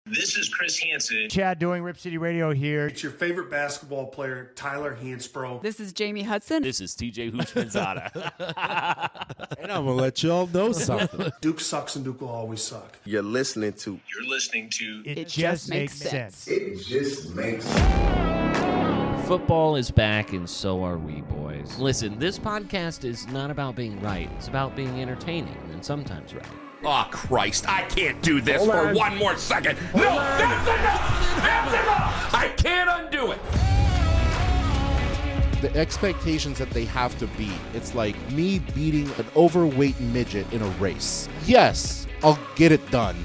This is Chris Hansen. Chad doing Rip City Radio here. It's your favorite basketball player, Tyler Hansbrough. This is Jamie Hudson. This is TJ Houshmandzadeh. And I'm going to let y'all know something. Duke sucks and Duke will always suck. You're listening to It Just Makes Sense. It Just Makes Sense. Football is back, and so are we, boys. Listen, this podcast is not about being right. It's about being entertaining, and sometimes right. Oh, Christ, I can't do this for one more second. No, that's enough! That's enough! I can't undo it. The expectations that they have to beat, it's like me beating an overweight midget in a race. Yes, I'll get it done.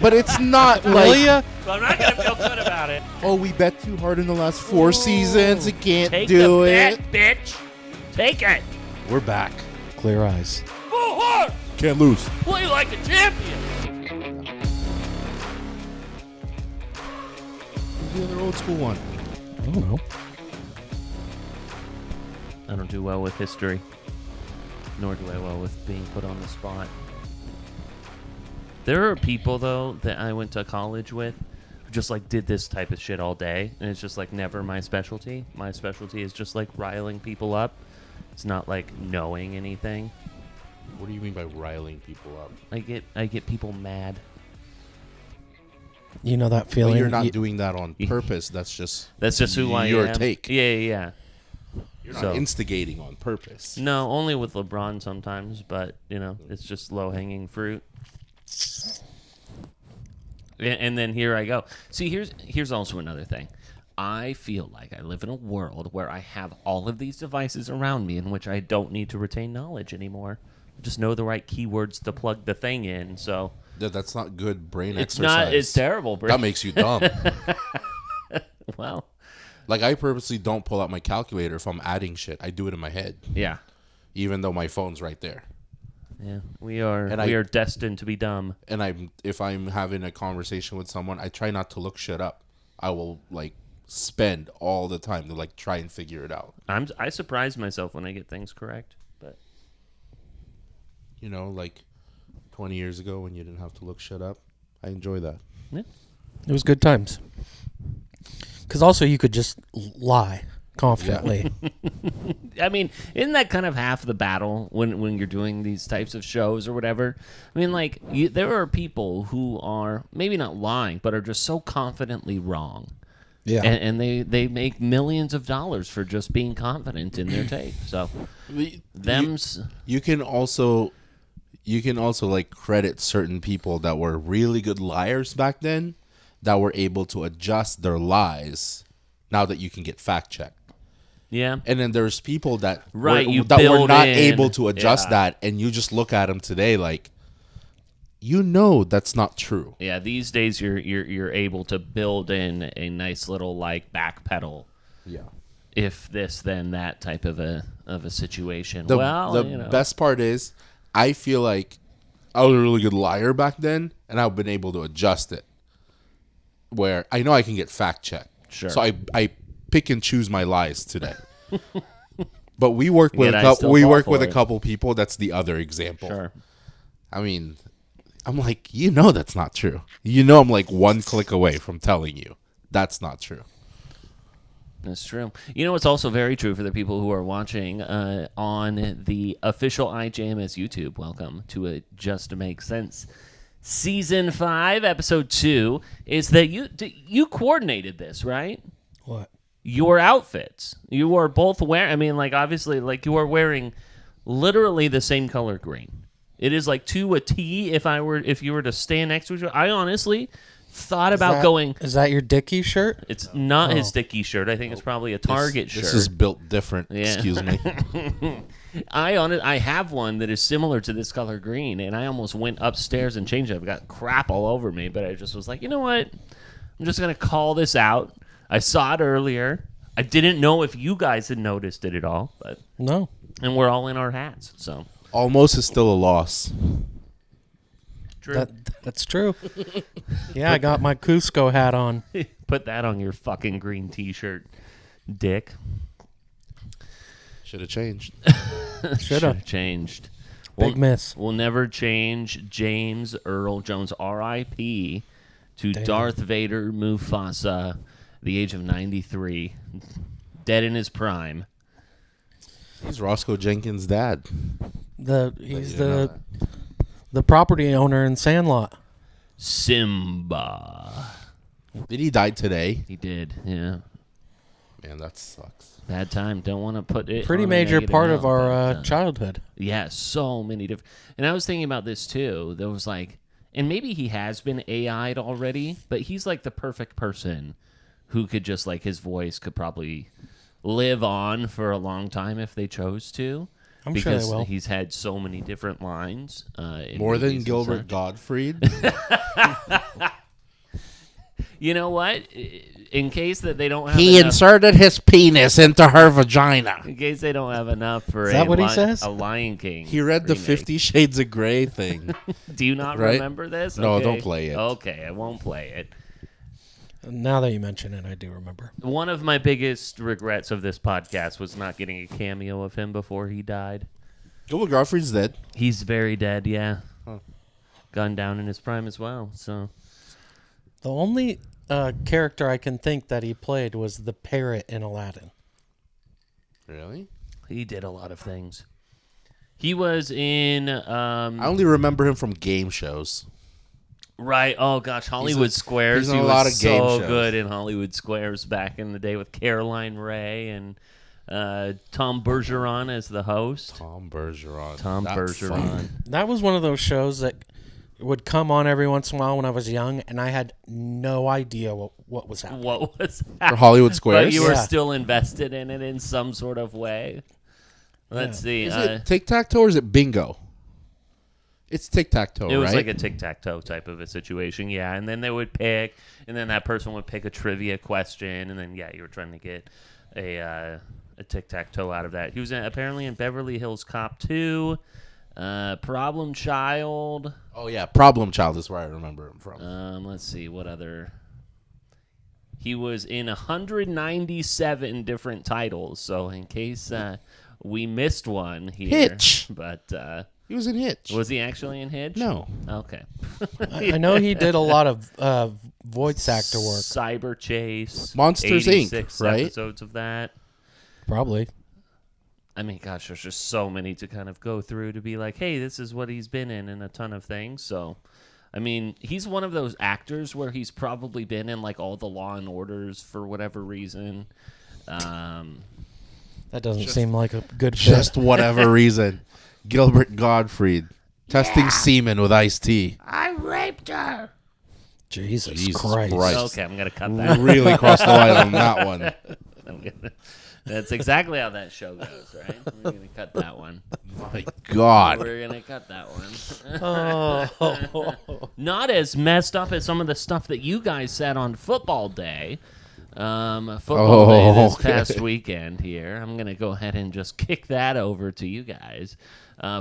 But it's not like... Well, I'm not going to feel good about it. Oh, we bet too hard in the last 4 seasons. I can't Take do the it. bet, bitch. Take it. We're back. Clear eyes. Full heart. Can't lose. Play like a champion. Who's the other old school one? I don't know. I don't do well with history, nor do I well with being put on the spot. There are people, though, that I went to college with who just, like, did this type of shit all day, and it's just, like, never my specialty. My specialty is just, like, riling people up. It's not, like, knowing anything. What do you mean by riling people up? I get people mad. You know that feeling? But you're not doing that on purpose. That's just who I am. Your take. Yeah. You're not instigating on purpose. No, only with LeBron sometimes, but, you know, it's just low-hanging fruit. And then here I go. See, here's also another thing. I feel like I live in a world where I have all of these devices around me in which I don't need to retain knowledge anymore. I just know the right keywords to plug the thing in, so... That's not good brain it's exercise. It's terrible brain. That makes you dumb. Well... Like, I purposely don't pull out my calculator if I'm adding shit. I do it in my head. Yeah. Even though my phone's right there. Yeah, we are destined to be dumb. And if I'm having a conversation with someone, I try not to look shit up. I will, like, spend all the time to, like, try and figure it out. I surprise myself when I get things correct, but... You know, like 20 years ago when you didn't have to look shit up. I enjoy that. Yeah. It was good times. Because also you could just lie confidently. Yeah. I mean, isn't that kind of half the battle when you're doing these types of shows or whatever? I mean, like, there are people who are maybe not lying, but are just so confidently wrong. Yeah. And they make millions of dollars for just being confident in their take. So, You can also like credit certain people that were really good liars back then that were able to adjust their lies now that you can get fact checked. Yeah. And then there's people that were not able to adjust that, and you just look at them today like, you know that's not true. Yeah, these days you're able to build in a nice little, like, back pedal. Yeah. If this then that type of a situation. The best part is I feel like I was a really good liar back then, and I've been able to adjust it. Where I know I can get fact checked. Sure. So I pick and choose my lies today. But we work with a couple people. That's the other example. Sure. I mean, I'm like, you know that's not true. You know I'm like one click away from telling you that's not true. That's true. You know, it's also very true for the people who are watching on the official iJamS YouTube. Welcome to It Just Makes Sense. Season 5, Episode 2, is that you coordinated this, right? What? Your outfits. You were both wearing, I mean, like, obviously, like, you are wearing literally the same color green. It is, like, to a T if you were to stand next to each other. I honestly thought about going... Is that your Dickie shirt? It's not his Dickie shirt. I think it's probably a Target shirt. This is built different. Yeah. Excuse me. I have one that is similar to this color green, and I almost went upstairs and changed it. I've got crap all over me, but I just was like, you know what? I'm just going to call this out. I saw it earlier. I didn't know if you guys had noticed it at all, but no. And we're all in our hats, so. Almost is still a loss. True. That's true. Yeah, I got my Cusco hat on. Put that on your fucking green T-shirt, dick. Should have changed. Should have changed. Big miss. We'll never change James Earl Jones, R.I.P., to Darth Vader Mufasa, the age of 93, dead in his prime. He's Roscoe Jenkins' dad. He's the property owner in Sandlot. Simba. Did he die today? He did, yeah. Man, that sucks. Bad time. Don't want to put it Pretty on a major negative part note, of our but, childhood. Yeah, so many different. And I was thinking about this too. There was like, and maybe he has been AI'd already, but he's like the perfect person who could just like his voice could probably live on for a long time if they chose to. I'm sure they will. Because he's had so many different lines. In More than movies and Gilbert such. Gottfried. You know what? In case that they don't have He enough, inserted his penis into her vagina. in case they don't have enough for Is that what he says? a Lion King. He read the remake. 50 Shades of Grey thing. Do you not Right? remember this? No, Okay. don't play it. Okay, I won't play it. Now that you mention it, I do remember. One of my biggest regrets of this podcast was not getting a cameo of him before he died. Gilbert Gottfried's dead. He's very dead, yeah. Gone down in his prime as well, so. The only character I can think that he played was the parrot in Aladdin. Really? He did a lot of things. He was in... I only remember him from game shows. Right. Oh, gosh. Hollywood Squares. he's in He a was lot of game so shows. good in Hollywood Squares back in the day with Caroline Rhea and Tom Bergeron as the host. Tom Bergeron. Tom That's Bergeron. fun. That was one of those shows that would come on every once in a while when I was young, and I had no idea what was happening. What was For Hollywood Squares. But you were Yeah. still invested in it in some sort of way. Let's see. Is it tic-tac-toe or is it bingo? It's tic-tac-toe, It was right? like a tic-tac-toe type of a situation, yeah. And then they would pick, and then that person would pick a trivia question, and then, yeah, you were trying to get a tic-tac-toe out of that. He was apparently in Beverly Hills Cop 2, Problem Child. Oh, yeah. Problem Child is where I remember him from. Let's see, what other... He was in 197 different titles, so in case we missed one here. Hitch. But He was in Hitch. was he actually in Hitch? No. Okay. I know he did a lot of voice actor work. Cyber Chase. Monsters, Inc., 86 right? episodes of that. Probably. I mean, gosh, there's just so many to kind of go through to be like, hey, this is what he's been in and a ton of things. So, I mean, he's one of those actors where he's probably been in like all the Law and Orders for whatever reason. That doesn't seem like a good fit. Just whatever reason. Gilbert Gottfried. Testing semen with iced tea. I raped her. Jesus Christ. Okay, I'm going to cut that. Really crossed the line on that one. That's exactly how that show goes, right? We're going to cut that one. My God. We're going to cut that one. Oh. Not as messed up as some of the stuff that you guys said on football day. Football day this past weekend here. I'm going to go ahead and just kick that over to you guys.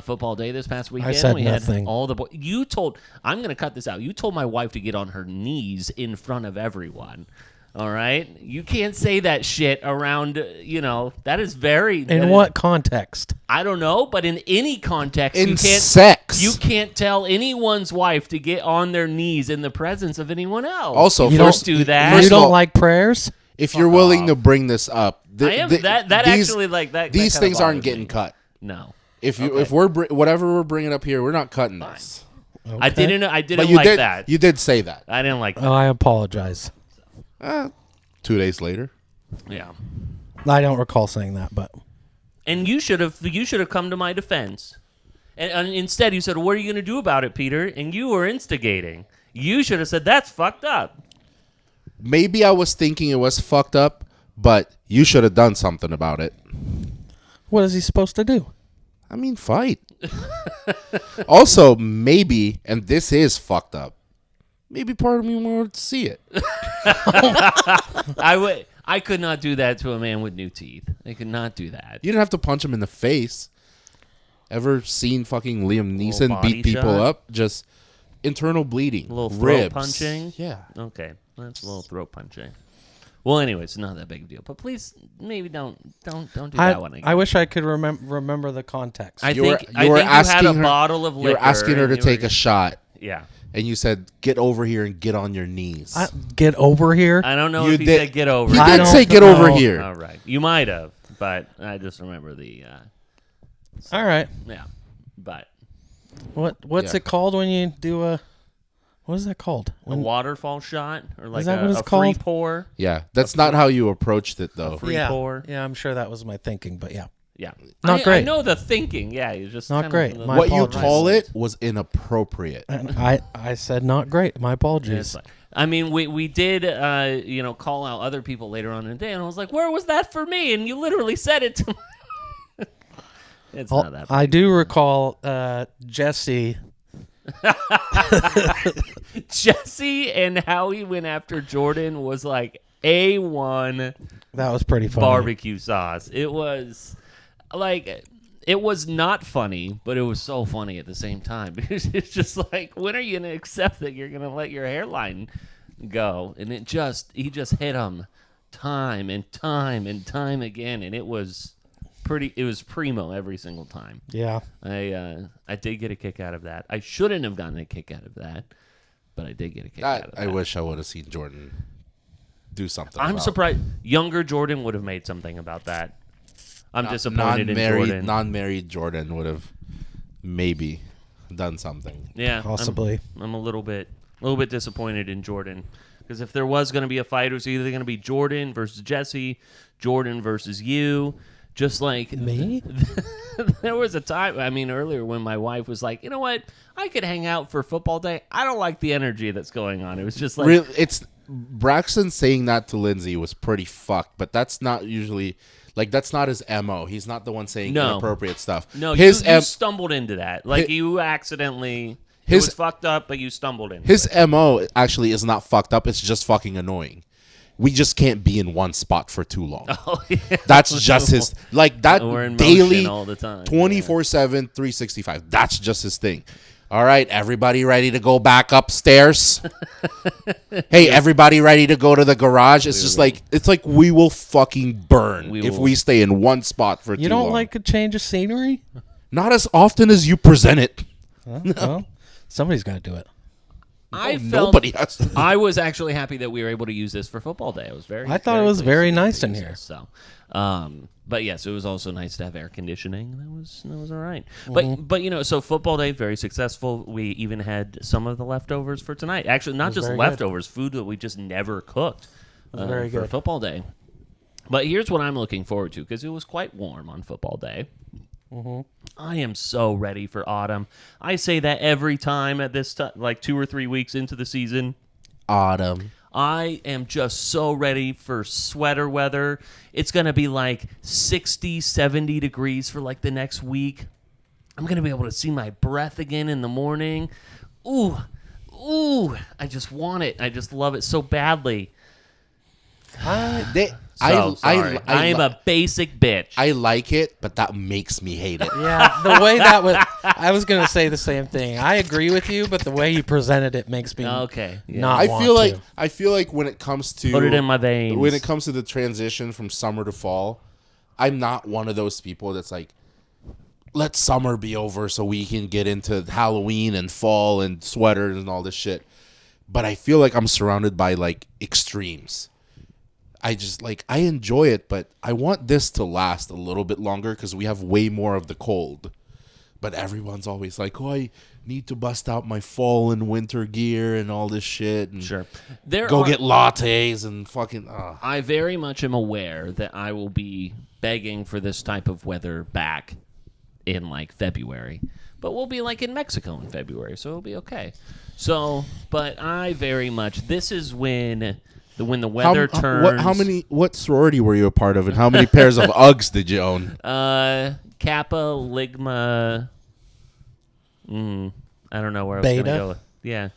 Football day this past weekend. said we nothing. Had all the boys. You told, I'm going to cut this out. You told my wife to get on her knees in front of everyone. All right? You can't say that shit around, that is very... In what context? I don't know, but in any context, In you can't... sex. You can't tell anyone's wife to get on their knees in the presence of anyone else. Also, you first- don't do that. first You of don't all, like prayers? If you're willing to bring this up, I am that actually like that. These that kinda things aren't bothers getting me. cut. No, If we're whatever we're bringing up here, we're not cutting this. Okay. I didn't But you like did. that. You did say that. I didn't like that. Oh, I apologize. 2 days later. Yeah, I don't recall saying that, but and you should have come to my defense, and instead you said, "What are you going to do about it, Peter?" And you were instigating. You should have said, "That's fucked up." Maybe I was thinking it was fucked up, but you should have done something about it. what is he supposed to do? I mean, fight. Also, maybe, and this is fucked up, maybe part of me wanted to see it. I could not do that to a man with new teeth. I could not do that. You didn't have to punch him in the face. Ever seen fucking Liam Neeson body beat people shot? up? Just internal bleeding. A little throat ribs. punching? Yeah. Okay, that's a little throat punching. Well, anyway, it's not that big a deal. But please, maybe don't do that one again. I wish I could remember the context. I You think were you had a asking her- bottle of liquor. You were asking her to and take a shot, Yeah. and you said, "Get over here and get on your knees." Get over here. I don't know You if he did- said get over. He I did don't say, "Get know. over here." All right, you might have, but I just remember the. All right. Yeah, but What's Yeah. it called when you do a? What is that called? a waterfall shot or like that what it's a free called? pour. Yeah, that's not how you approached it, though. Free yeah. pour. Yeah, I'm sure that was my thinking, but yeah. Yeah, Not I great. know the thinking. Yeah, you just Not kind great. Of, My What you apologies. call it was inappropriate. And I said not great. My Yeah, apologies. it's fine. I mean, we did, call out other people later on in the day, and I was like, "Where was that for me?" And you literally said it to me. It's not that. I do recall Jesse. Jesse and how he went after Jordan was like A1 That was pretty funny. barbecue sauce. It was like, it was not funny, but it was so funny at the same time. It's just like, when are you going to accept that you're going to let your hairline go? And he just hit him time and time and time again. And it was primo every single time. Yeah. I did get a kick out of that. I shouldn't have gotten a kick out of that, but I did get a kick out of that. I wish I would have seen Jordan do something. I'm about. surprised younger Jordan would have made something about that. I'm disappointed in Jordan. Non-married Jordan would have maybe done something. Yeah, Possibly. I'm a little bit disappointed in Jordan, because if there was going to be a fight, it was either going to be Jordan versus Jesse, Jordan versus you. Just like Me? there was a time, I mean, earlier when my wife was like, you know what, I could hang out for football day. I don't like the energy that's going on. It was just like, It's Braxton saying that to Lindsay was pretty fucked, but that's not usually like that's not his MO. He's not the one saying inappropriate stuff. no, his you stumbled into that. Like you accidentally, it was fucked up, but you stumbled into his it. MO actually is not fucked up. It's just fucking annoying. We just can't be in one spot for too long. Oh, yeah. That's just his like that We're in daily motion all the time. 24/7 365. That's just his thing. All right, everybody ready to go back upstairs? Hey, everybody ready to go to the garage? It's just like we will fucking burn if we stay in one spot for too long. You don't like a change of scenery? Not as often as you present it. Well, somebody's got to do it. Nobody has to. I was actually happy that we were able to use this for football day. I thought it was pleased very to nice in use here. this, So, but yes, it was also nice to have air conditioning. That was all right. But so football day very successful. We even had some of the leftovers for tonight. Actually, not just very leftovers, food that we just never cooked very for good. football day. But here's what I'm looking forward to, because it was quite warm on football day. I am so ready for autumn. I say that every time at this time, like 2 or 3 weeks into the season. Autumn. I am just so ready for sweater weather. It's going to be like 60, 70 degrees for like the next week. I'm going to be able to see my breath again in the morning. Ooh, I just want it. I just love it so badly. Sorry. I am a basic bitch. I like it, but that makes me hate it. Yeah, the way that was, I was going to say the same thing. I agree with you, but the way you presented it makes me Okay, yeah. not I want feel like when it comes to Put it in my veins. when it comes to the transition from summer to fall, I'm not one of those people that's like, let summer be over so we can get into Halloween and fall and sweaters and all this shit. But I feel like I'm surrounded by like extremes. I just like, I enjoy it, but I want this to last a little bit longer because we have way more of the cold. But everyone's always like, oh, I need to bust out my fall and winter gear and all this shit. And Sure. get lattes and fucking. I very much am aware that I will be begging for this type of weather back in like February. But we'll be like in Mexico in February, so it'll be okay. So, but I very much, this is when the weather turns. What sorority were you a part of, and how many pairs of Uggs did you own? Kappa, Ligma. I don't know where I was going to Beta? go with. Yeah.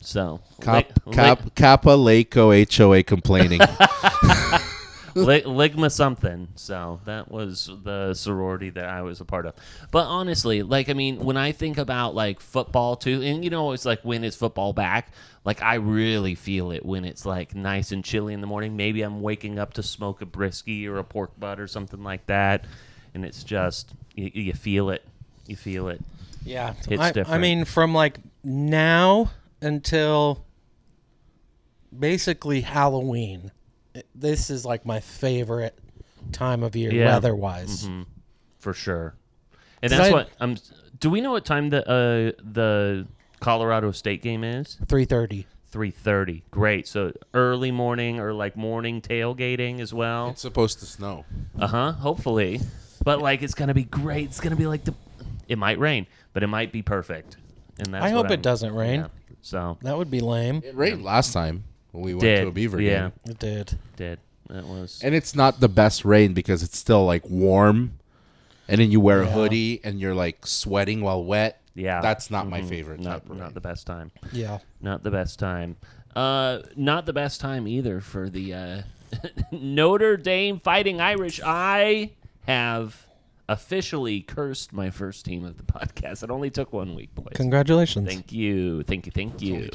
So Kappa, Laco, HOA complaining. Ligma something. So that was the sorority that I was a part of. But honestly, like, I mean, when I think about like football too, and it's like, when is football back? Like, I really feel it when it's like nice and chilly in the morning. Maybe I'm waking up to smoke a brisket or a pork butt or something like that, and it's just you feel it. You feel it. Yeah, It's different. I mean, from like now until basically Halloween. This is like my favorite time of year, weather-wise. Mm-hmm. For sure. And 'Cause that's what I'm. Do we know what time the Colorado State game is? 3:30. 3:30. Great. So early morning or like morning tailgating as well. It's supposed to snow. Hopefully, but like it's gonna be great. It's gonna be like it might rain, but it might be perfect. And that's I hope it doesn't rain. Yeah, so That would be lame. It rained last time when we went did to a Beaver yeah game. It did. that was And it's not the best rain because it's still like warm, and then you wear a hoodie and you're like sweating while wet. yeah. That's not my favorite type Not of rain. not the best time. Yeah. Not the best time. Not the best time either for the Notre Dame Fighting Irish. I have officially cursed my first team of the podcast. It only took 1 week, boys. Congratulations. Thank you. It's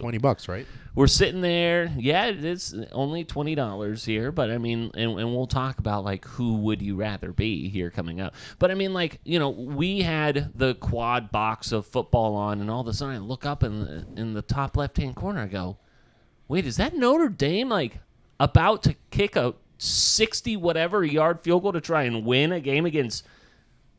only $20, right? We're sitting there. Yeah, it is only $20 here, but I mean, and we'll talk about like who would you rather be here coming up. But I mean, like, you know, we had the quad box of football on, and all of a sudden I look up in the top left-hand corner. I go, wait, is that Notre Dame like about to kick a 60 whatever yard field goal to try and win a game against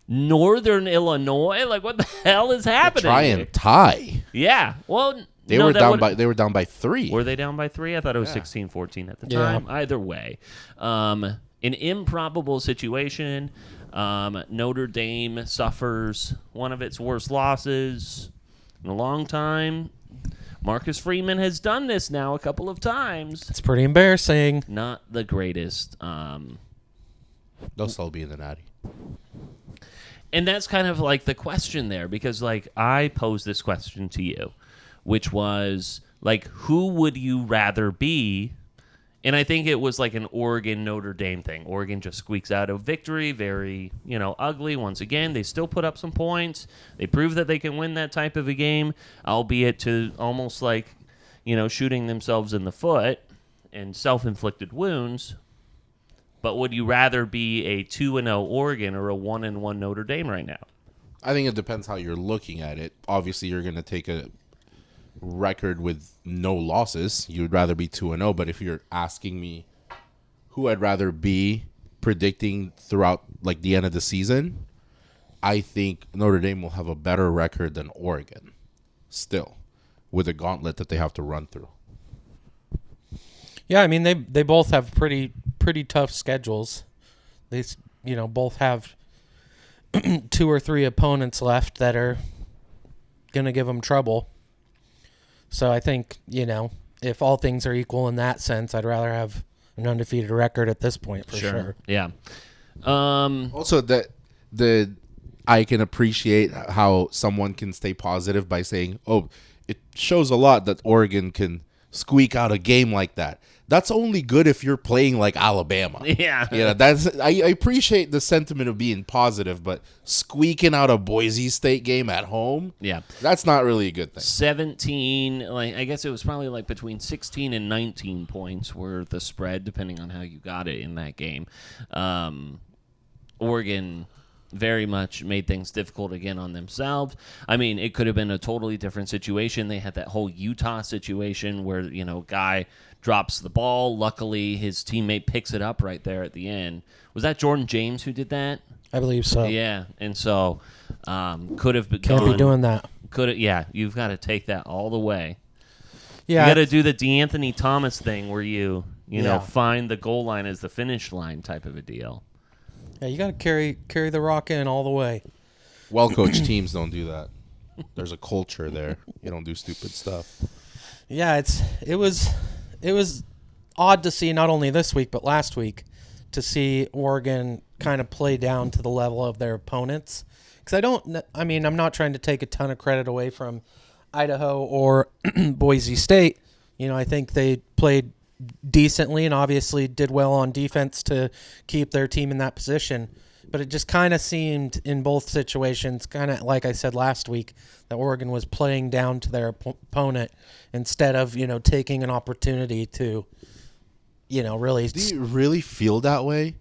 Northern Illinois? Like, what the hell is happening? Try and tie. Yeah. Well, They no, were that down would've- by 3. Were they down by 3? I thought it was 16-14 at the Yeah. time. Either way, an improbable situation. Notre Dame suffers one of its worst losses in a long time. Marcus Freeman has done this now a couple of times. It's pretty embarrassing. Not the greatest. They'll still be in the Natty. And that's kind of like the question there, because like I posed this question to you, which was like, who would you rather be? And I think it was like an Oregon Notre Dame thing. Oregon just squeaks out a victory, very, ugly. Once again, they still put up some points. They prove that they can win that type of a game, albeit to almost like, shooting themselves in the foot and self-inflicted wounds. But would you rather be a 2-0 Oregon or a 1-1 Notre Dame right now? I think it depends how you're looking at it. Obviously, you're going to take a record with no losses. You would rather be 2-0. But if you're asking me who I'd rather be predicting throughout like the end of the season, I think Notre Dame will have a better record than Oregon still, with a gauntlet that they have to run through. Yeah, I mean they both have pretty tough schedules. They both have 2 or 3 opponents left that are gonna give them trouble. So I think if all things are equal in that sense, I'd rather have an undefeated record at this point for sure. Yeah. Also, I can appreciate how someone can stay positive by saying, "Oh, it shows a lot that Oregon can squeak out a game like that." That's only good if you're playing like Alabama. Yeah. I appreciate the sentiment of being positive, but squeaking out a Boise State game at home, Yeah. that's not really a good thing. 17, I guess it was probably like between 16 and 19 points were the spread, depending on how you got it in that game. Oregon very much made things difficult again on themselves. I mean, it could have been a totally different situation. They had that whole Utah situation where, guy drops the ball. Luckily, his teammate picks it up right there at the end. Was that Jordan James who did that? I believe so. Yeah, and so could have been Can't be doing that. You've got to take that all the way. Yeah, You got to do the DeAnthony Thomas thing where you Yeah. find the goal line as the finish line type of a deal. yeah, you got to carry the rock in all the way. Well-coached teams don't do that. There's a culture there. You don't do stupid stuff. Yeah, it was odd to see not only this week but last week to see Oregon kind of play down to the level of their opponents. Because I'm not trying to take a ton of credit away from Idaho or Boise State. I think they played decently and obviously did well on defense to keep their team in that position. But it just kind of seemed in both situations, kind of like I said last week, that Oregon was playing down to their opponent instead of, taking an opportunity to, really. Do you really feel that way?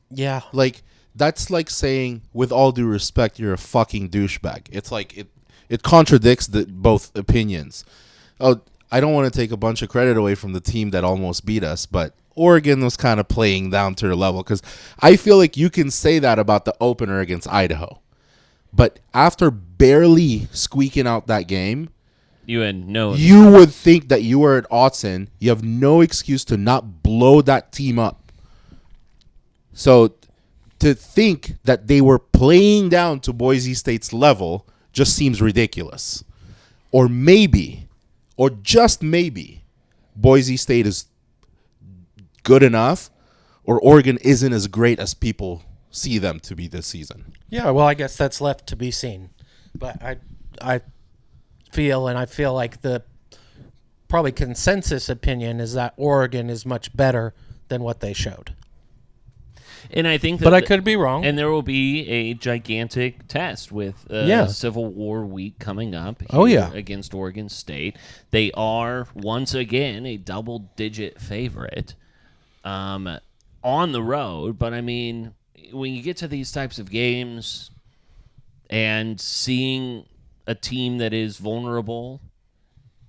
Yeah. Like, that's like saying, with all due respect, you're a fucking douchebag. It's like, it contradicts both opinions. I don't want to take a bunch of credit away from the team that almost beat us, but Oregon was kind of playing down to their level, because I feel like you can say that about the opener against Idaho. But after barely squeaking out that game, You would think that you were at Autzen. You have no excuse to not blow that team up. So to think that they were playing down to Boise State's level just seems ridiculous. Or maybe, or just maybe, Boise State is good enough, or Oregon isn't as great as people see them to be this season. Yeah, well, I guess that's left to be seen. But I feel like the probably consensus opinion is that Oregon is much better than what they showed. And I think that But I could be wrong. And there will be a gigantic test with Civil War week coming up against Oregon State. They are, once again, a double-digit favorite on the road. But, I mean, when you get to these types of games and seeing a team that is vulnerable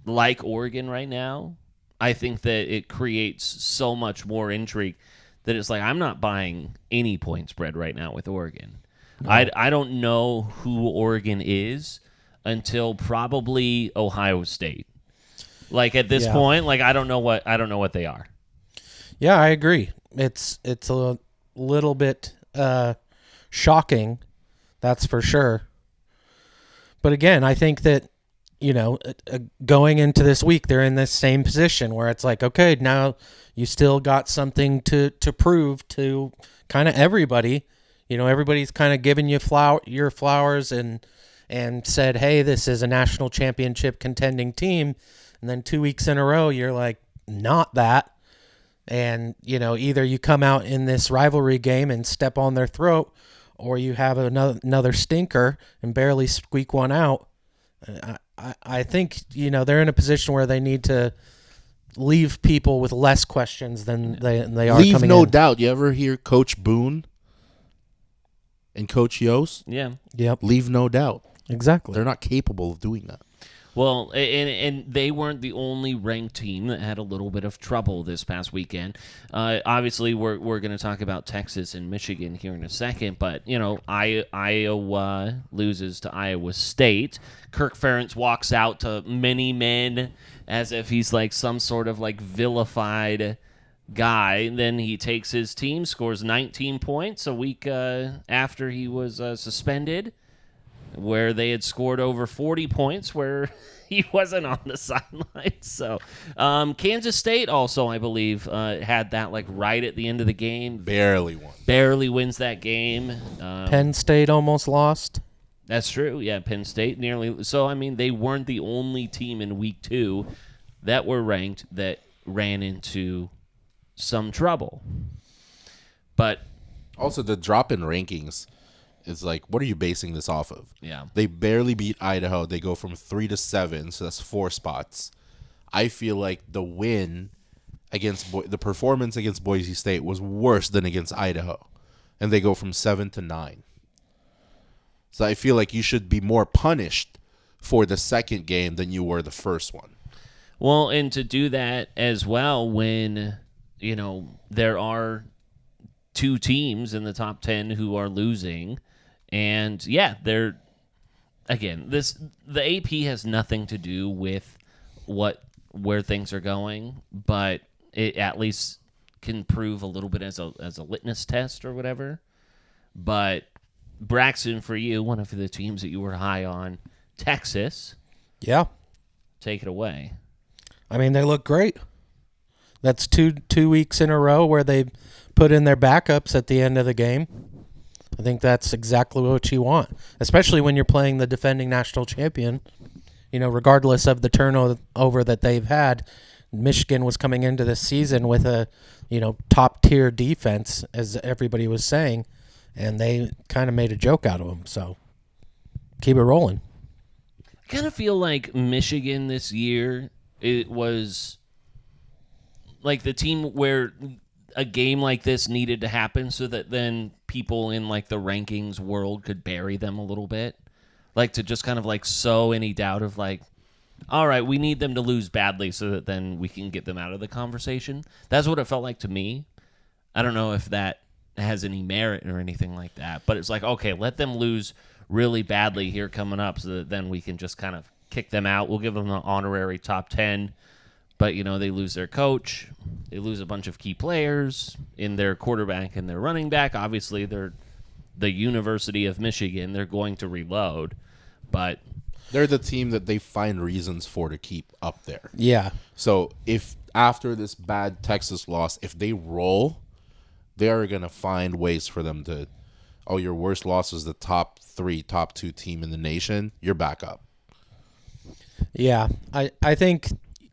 like Oregon right now, I think that it creates so much more intrigue that it's like, I'm not buying any point spread right now with Oregon. No. I don't know who Oregon is until probably Ohio State. Like at this point, like I don't know what they are. Yeah, I agree. It's a little bit shocking, that's for sure. But again, I think that, going into this week, they're in this same position where it's like, okay, now you still got something to prove to kind of everybody. Everybody's kind of giving you your flowers and said, hey, this is a national championship contending team. And then 2 weeks in a row, you're like, not that. And, either you come out in this rivalry game and step on their throat, or you have another stinker and barely squeak one out. I think, they're in a position where they need to leave people with less questions than they are leave coming no in. doubt. You ever hear Coach Boone and Coach Yost? Yeah. Yep. Leave no doubt. Exactly. They're not capable of doing that. Well, and they weren't the only ranked team that had a little bit of trouble this past weekend. Obviously, we're going to talk about Texas and Michigan here in a second, but, Iowa loses to Iowa State. Kirk Ferentz walks out to many men as if he's like some sort of like vilified guy. Then he takes his team, scores 19 points a week after he was suspended, where they had scored over 40 points where he wasn't on the sidelines. So Kansas State also, I believe, had that like right at the end of the game. Barely wins that game. Penn State almost lost. That's true. Yeah, Penn State nearly. So, I mean, they weren't the only team in week 2 that were ranked that ran into some trouble. But also the drop in rankings. It's like, what are you basing this off of? Yeah. They barely beat Idaho. They go from 3 to 7, so that's 4 spots. I feel like the win against the performance against Boise State was worse than against Idaho, and they go from 7 to 9. So I feel like you should be more punished for the second game than you were the first one. Well, and to do that as well when, there are 2 teams in the top 10 who are losing. And yeah, the AP has nothing to do with where things are going, but it at least can prove a little bit as a litmus test or whatever. But Braxton, for you, one of the teams that you were high on, Texas. Yeah. Take it away. I mean, they look great. That's two weeks in a row where they put in their backups at the end of the game. I think that's exactly what you want, especially when you're playing the defending national champion. Regardless of the turnover that they've had, Michigan was coming into this season with a, top-tier defense, as everybody was saying, and they kind of made a joke out of them. So keep it rolling. I kind of feel like Michigan this year, it was like the team where a game like this needed to happen so that then people in like the rankings world could bury them a little bit, like to just kind of like sow any doubt of like all right, we need them to lose badly so that then we can get them out of the conversation. That's what it felt like to me. I don't know if that has any merit or anything like that, but it's like, okay, let them lose really badly here coming up so that then we can just kind of kick them out. We'll give them an honorary top 10, but, they lose their coach. They lose a bunch of key players in their quarterback and their running back. Obviously, they're the University of Michigan. They're going to reload, but they're the team that they find reasons for to keep up there. Yeah. So if after this bad Texas loss, if they roll, they are going to find ways for them to, your worst loss is the top 2 team in the nation. You're back up. Yeah, I think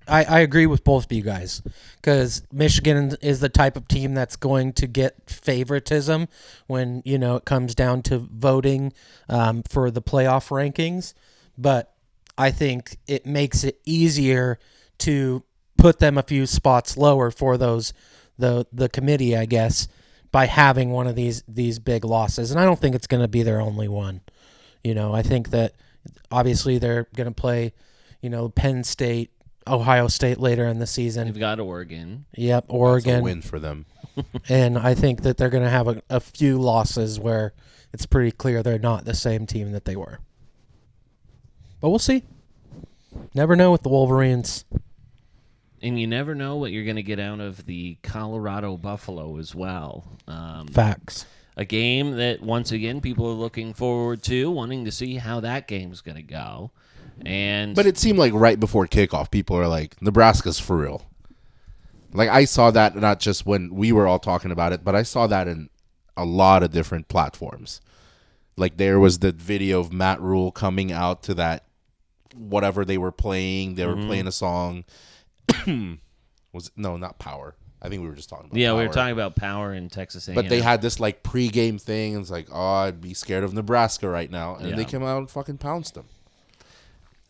I agree with both of you guys because Michigan is the type of team that's going to get favoritism when, it comes down to voting for the playoff rankings. But I think it makes it easier to put them a few spots lower for the committee, I guess, by having one of these big losses. And I don't think it's going to be their only one. I think that obviously they're going to play, Penn State, Ohio State later in the season. They've got Oregon. Yep, Oregon. That's a win for them. And I think that they're going to have a few losses where it's pretty clear they're not the same team that they were. But we'll see. Never know with the Wolverines. And you never know what you're going to get out of the Colorado Buffalo as well. Facts. A game that, once again, people are looking forward to, wanting to see how that game's going to go. But it seemed like right before kickoff, people are like, Nebraska's for real. Like, I saw that not just when we were all talking about it, but I saw that in a lot of different platforms. Like, there was the video of Matt Rule coming out to that whatever they were playing. They were playing a song. Not Power. I think we were just talking about Power. We were talking about Power in Texas A&M. But they had this, like, pregame thing. And it's like, I'd be scared of Nebraska right now. And they came out and fucking pounced them.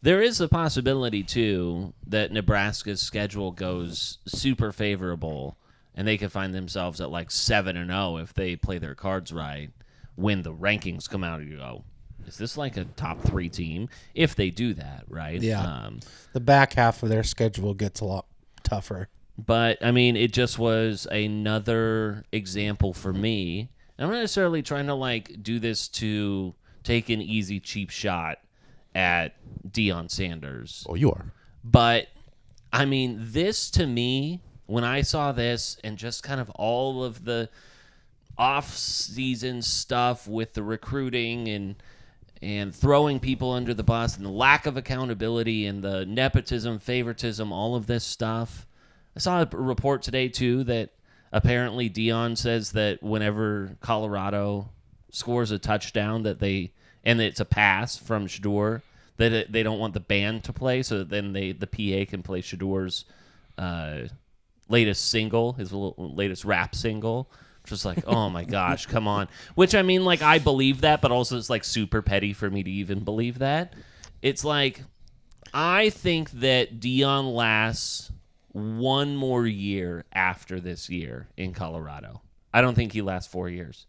There is a possibility, too, that Nebraska's schedule goes super favorable and they could find themselves at like 7-0 if they play their cards right when the rankings come out and you go, is this like a top 3 team? If they do that, right? Yeah. The back half of their schedule gets a lot tougher. But, I mean, it just was another example for me. I'm not necessarily trying to, like, do this to take an easy, cheap shot at Deion Sanders. Oh, you are. But, I mean, this to me, when I saw this and just kind of all of the off-season stuff with the recruiting and throwing people under the bus and the lack of accountability and the nepotism, favoritism, all of this stuff. I saw a report today, too, that apparently Deion says that whenever Colorado scores a touchdown and it's a pass from Shaduer, that they don't want the band to play, so that then the PA can play Shaduer's latest single, his latest rap single, which was like, oh my gosh, come on. Which, I mean, like, I believe that, but also it's like super petty for me to even believe that. It's like, I think that Deion lasts one more year after this year in Colorado. I don't think he lasts 4 years.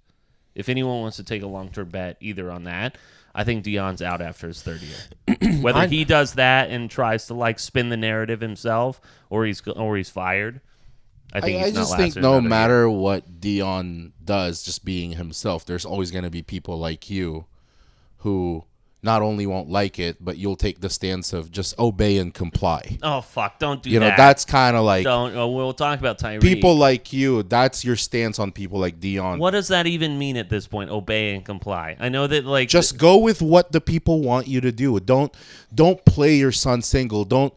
If anyone wants to take a long-term bet either on that, I think Deion's out after his third year. Whether he does that and tries to like spin the narrative himself, or he's fired. I think I just think no matter what Deion does, just being himself, there's always going to be people like you who not only won't like it, but you'll take the stance of just obey and comply. Oh, fuck, don't do that. You know, that's kind of like... we'll talk about Tyreek. People like you, that's your stance on people like Deion. What does that even mean at this point, obey and comply? I know that, like... Just go with what the people want you to do. Don't play your son single. Don't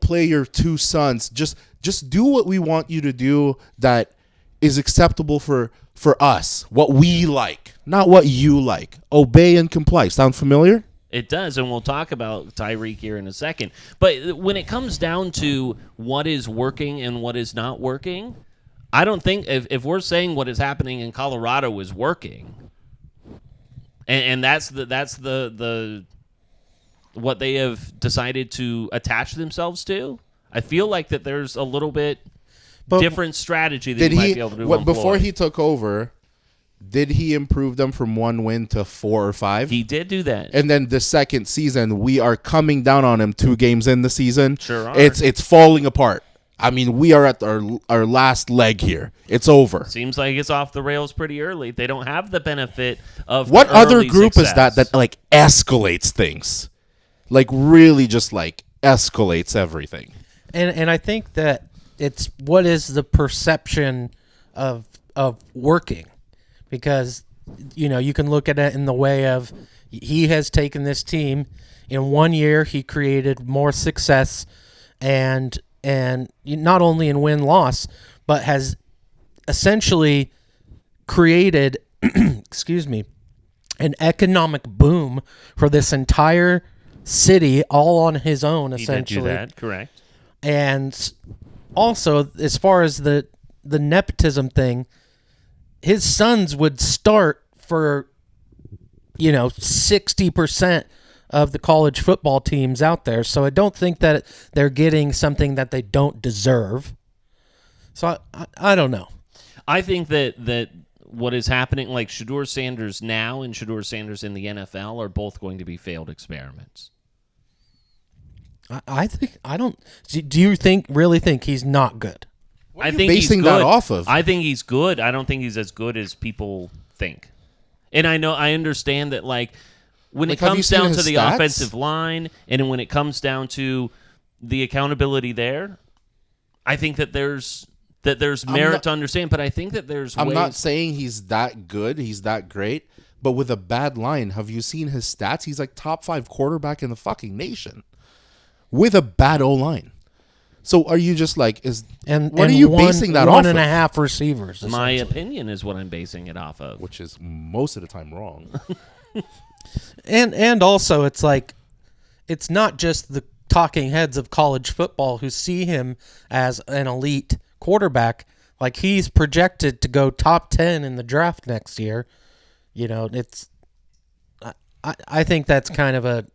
play your 2 sons. Just do what we want you to do that is acceptable for us, what we like, not what you like. Obey and comply. Sound familiar? It does, and we'll talk about Tyreek here in a second. But when it comes down to what is working and what is not working, I don't think if we're saying what is happening in Colorado is working, and that's the what they have decided to attach themselves to, I feel like that there's a little bit different strategy that he might be able to employ. Before he took over, did he improve them from 1 win to 4 or 5? He did do that. And then the second season, we are coming down on him 2 games in the season. Sure are. It's falling apart. I mean, we are at our last leg here. It's over. Seems like it's off the rails pretty early. They don't have the benefit of What the other early group success. is that like escalates things? Like really just like escalates everything. And I think that it's what is the perception of working, because you can look at it in the way of he has taken this team in 1 year, he created more success and not only in win-loss, but has essentially created excuse me, an economic boom for this entire city all on his own, essentially. He did do that, correct. And also, as far as the nepotism thing, his sons would start for 60% of the college football teams out there. So I don't think that they're getting something that they don't deserve. So I don't know. I think that what is happening, like Shaduer Sanders now and Shaduer Sanders in the NFL, are both going to be failed experiments. I think I don't. Do you really think he's not good? I think basing he's good. that off of? I think he's good. I don't think he's as good as people think. And I understand that, like, when it comes down to the offensive line and when it comes down to the accountability there, I think that there's merit to understand. But I think that there's I'm ways. not saying he's that good, he's that great, but with a bad line, have you seen his stats? He's like top 5 quarterback in the fucking nation with a bad O-line. So are you just like, what are you basing that off of? 1.5 receivers. My opinion is what I'm basing it off of. Which is most of the time wrong. And also, it's like, it's not just the talking heads of college football who see him as an elite quarterback. Like, he's projected to go top 10 in the draft next year. It's, I think that's kind of a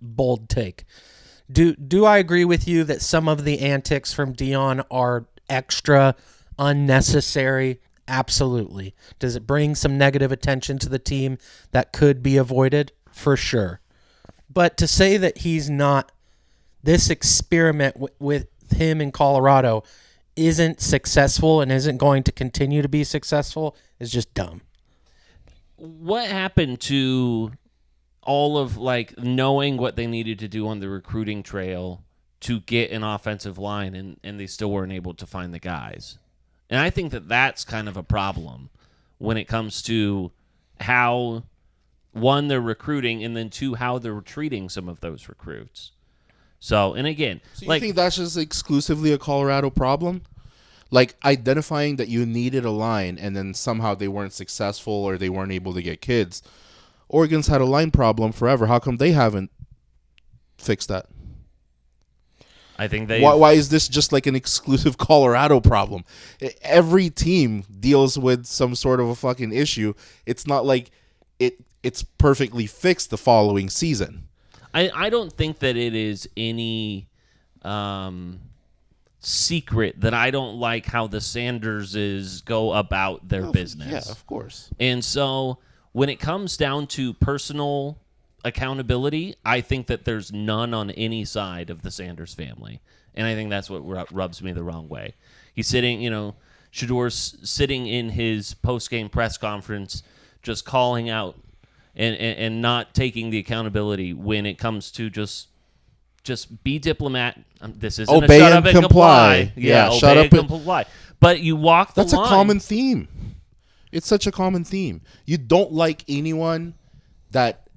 bold take. Do I agree with you that some of the antics from Deion are extra unnecessary? Absolutely. Does it bring some negative attention to the team that could be avoided? For sure. But to say that he's not, this experiment with him in Colorado isn't successful and isn't going to continue to be successful is just dumb. What happened to all of, like, knowing what they needed to do on the recruiting trail to get an offensive line, and they still weren't able to find the guys? And I think that that's kind of a problem when it comes to how, one, they're recruiting, and then 2, how they're treating some of those recruits. So, and again, so you think that's just exclusively a Colorado problem? Like, identifying that you needed a line and then somehow they weren't successful or they weren't able to get kids. Oregon's had a line problem forever. How come they haven't fixed that? I think they. Why is this just like an exclusive Colorado problem? Every team deals with some sort of a fucking issue. It's not like it's perfectly fixed the following season. I don't think that it is any secret that I don't like how the Sanderses go about their business. Yeah, of course. And so when it comes down to personal accountability, I think that there's none on any side of the Sanders family. And I think that's what rubs me the wrong way. He's sitting, Shaduer's sitting in his post-game press conference just calling out and not taking the accountability when it comes to just be diplomat. This isn't obey a shut and up and comply. Yeah, obey shut up and comply. But you walk the line. That's a common theme. It's such a common theme. You don't like anyone that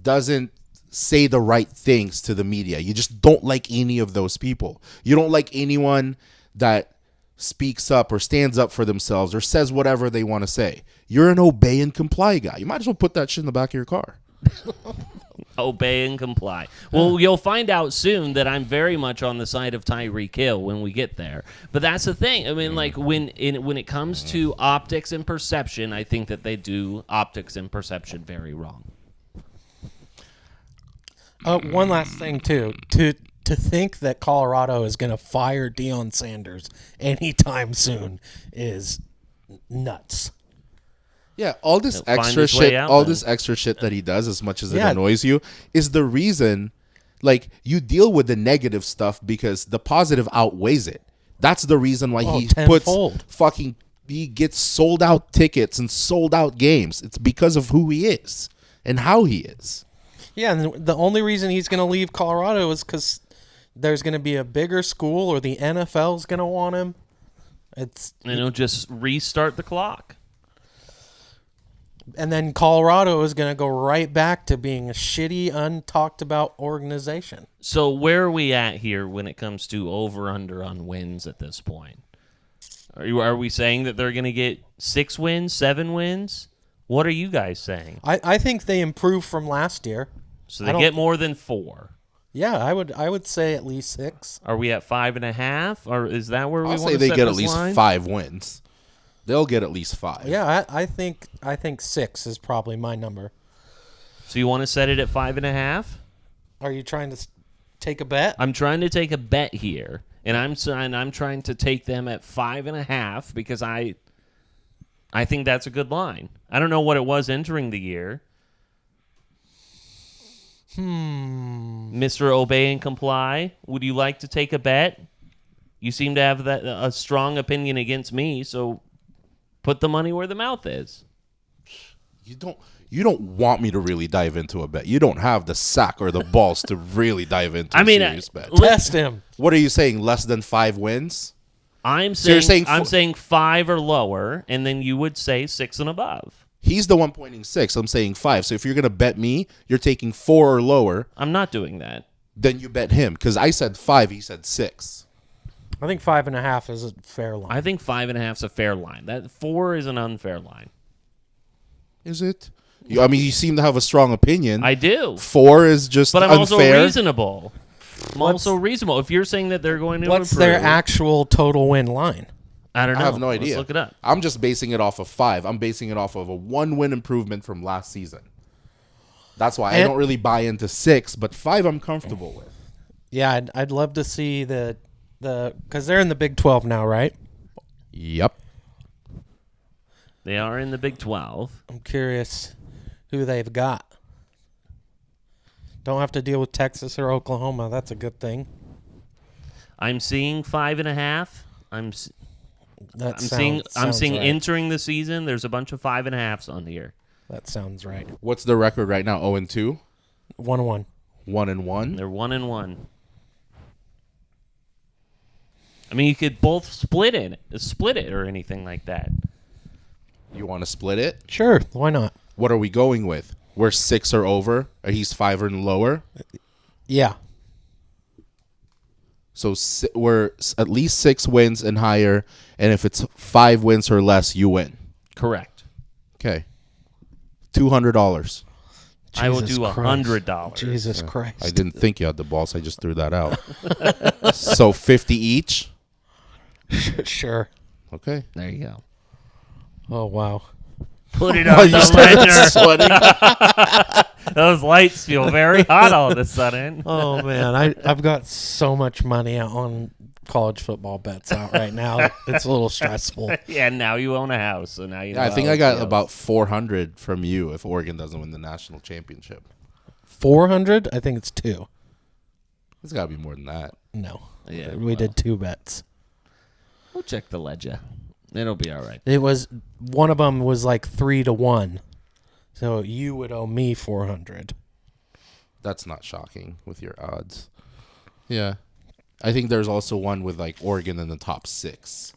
doesn't say the right things to the media. You just don't like any of those people. You don't like anyone that speaks up or stands up for themselves or says whatever they want to say. You're an obey and comply guy. You might as well put that shit in the back of your car. Obey and comply. Well, you'll find out soon that I'm very much on the side of Tyreek Hill when we get there. But that's the thing. I mean, like, when it comes to optics and perception, I think that they do optics and perception very wrong. One last thing, too. To think that Colorado is going to fire Deion Sanders anytime soon is nuts. Yeah, all this He'll find extra his way shit, out all then. this extra shit that he does, as much as it Yeah. annoys you, is the reason. Like, you deal with the negative stuff because the positive outweighs it. That's the reason why he puts tenfold. he gets sold out tickets and sold out games. It's because of who he is and how he is. Yeah, and the only reason he's going to leave Colorado is because there's going to be a bigger school or the NFL's going to want him. And he'll just restart the clock. And then Colorado is going to go right back to being a shitty, untalked about organization. So where are we at here when it comes to over-under on wins at this point? Are we saying that they're going to get 6 wins, 7 wins? What are you guys saying? I think they improved from last year. So they get more than 4. Yeah, I would say at least 6. Are we at 5.5? Or is that where we I'll want say to they set get this at least line? 5 wins. They'll get at least 5. Yeah, I think 6 is probably my number. So you want to set it at 5.5? Are you trying to take a bet? I'm trying to take a bet here, and I'm trying to take them at 5.5 because I think that's a good line. I don't know what it was entering the year. Mr. Obey and Comply, would you like to take a bet? You seem to have a strong opinion against me, so put the money where the mouth is. You don't want me to really dive into a bet. You don't have the sack or the balls to really dive into a serious bet. Test him. What are you saying? Less than 5 wins? I'm So you're saying saying I'm saying 5 or lower, and then you would say 6 and above. He's the one pointing 6. I'm saying 5. So if you're going to bet me, you're taking 4 or lower. I'm not doing that. Then you bet him. Because I said 5, he said 6. I think 5.5 is a fair line. I think 5.5 is a fair line. That 4 is an unfair line. Is it? I mean, you seem to have a strong opinion. I do, 4 is just but I'm unfair. also reasonable. I'm also reasonable. If you're saying that they're going to What's improve, their actual total win line? I don't know. I have no idea. Let's look it up. I'm just basing it off of 5. I'm basing it off of a 1-win improvement from last season. That's why I don't really buy into 6, but 5 I'm comfortable with. Yeah, I'd love to see the because they're in the Big 12 now, right? Yep. They are in the Big 12. I'm curious who they've got. Don't have to deal with Texas or Oklahoma. That's a good thing. I'm seeing 5.5. I'm seeing Sounds right. entering the season. There's a bunch of 5.5s on here. That sounds right. What's the record right now? 0-2? 1-1. 1-1? They're 1-1. I mean, you could both split it or anything like that. You want to split it? Sure, why not? What are we going with? We're 6 or over, or he's 5 or lower? Yeah. So we're at least 6 wins and higher, and if it's 5 wins or less, you win. Correct. Okay. $200. I will Jesus do Christ. $100. Jesus Christ. I didn't think you had the balls. I just threw that out. So 50 each? Sure. Okay. There you go. Oh, wow. Put it on the ledger. Those lights feel very hot all of a sudden. Oh, man. I've got so much money on college football bets out right now. It's a little stressful. Yeah, now you own a house, so now you know Yeah, I how think it I got feels. about 400 from you if Oregon doesn't win the national championship. 400? I think it's 2. It's got to be more than that. No. Yeah, We did 2 bets. We'll check the ledger. It'll be all right. It was one of them was like 3-1. So you would owe me 400. That's not shocking with your odds. Yeah. I think there's also one with like Oregon in the top 6.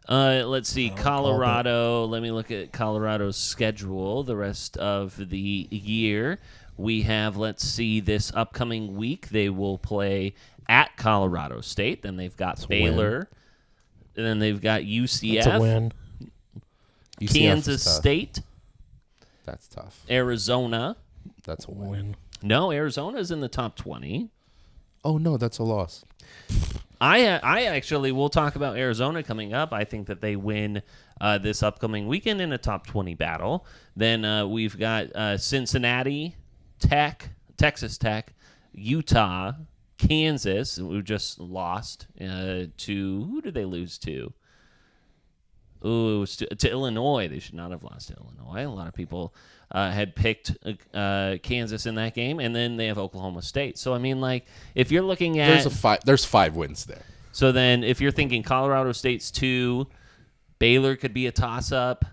Let's see. Colorado. Let me look at Colorado's schedule the rest of the year. We have, let's see, this upcoming week they will play at Colorado State. Then they've got Baylor. And then they've got UCF. That's a win. UCF Kansas is tough. State. That's tough. Arizona. That's a win. No, Arizona's in the top 20. Oh, no, that's a loss. I actually will talk about Arizona coming up. I think that they win this upcoming weekend in a top 20 battle. Then we've got Cincinnati, Texas Tech, Utah, Kansas, who just lost to, who did they lose to? Ooh, to Illinois. They should not have lost to Illinois. A lot of people had picked Kansas in that game, and then they have Oklahoma State. So, I mean, like, if you're looking at... There's 5 wins there. So then if you're thinking Colorado State's 2, Baylor could be a toss-up,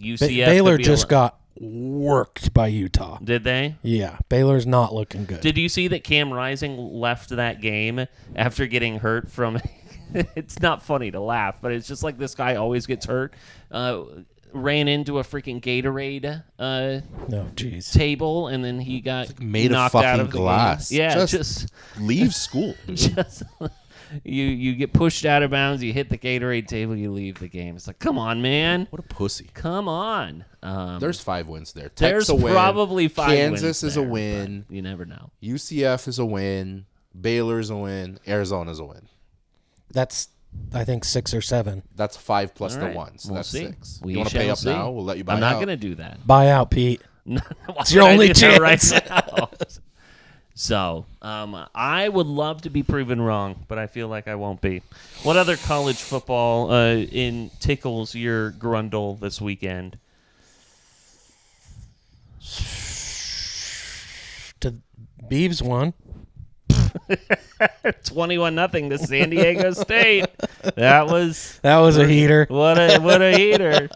UCF Baylor could be just got worked by Utah. Did they? Yeah, Baylor's not looking good. Did you see that Cam Rising left that game after getting hurt from... It's not funny to laugh, but it's just like this guy always gets hurt. Ran into a freaking Gatorade table, and then he got made knocked of out fucking of the glass. Game. Yeah, just leave school. Just you get pushed out of bounds. You hit the Gatorade table. You leave the game. It's like, come on, man. What a pussy. Come on. There's 5 wins there. There's Tech's a win. probably 5 wins. Kansas is there, a win. You never know. UCF is a win. Baylor's a win. Arizona's a win. That's, I think, 6 or 7. That's 5 plus All the right. 1. So We'll that's see. 6. We You want to pay shall up see. now? We'll let you buy I'm not out. going to do that. Buy out, Pete. It's your only chance. right now. So, I would love to be proven wrong, but I feel like I won't be. What other college football tickles your grundle this weekend? The Beavs won. 21-0 to San Diego State. That was a heater. What a heater.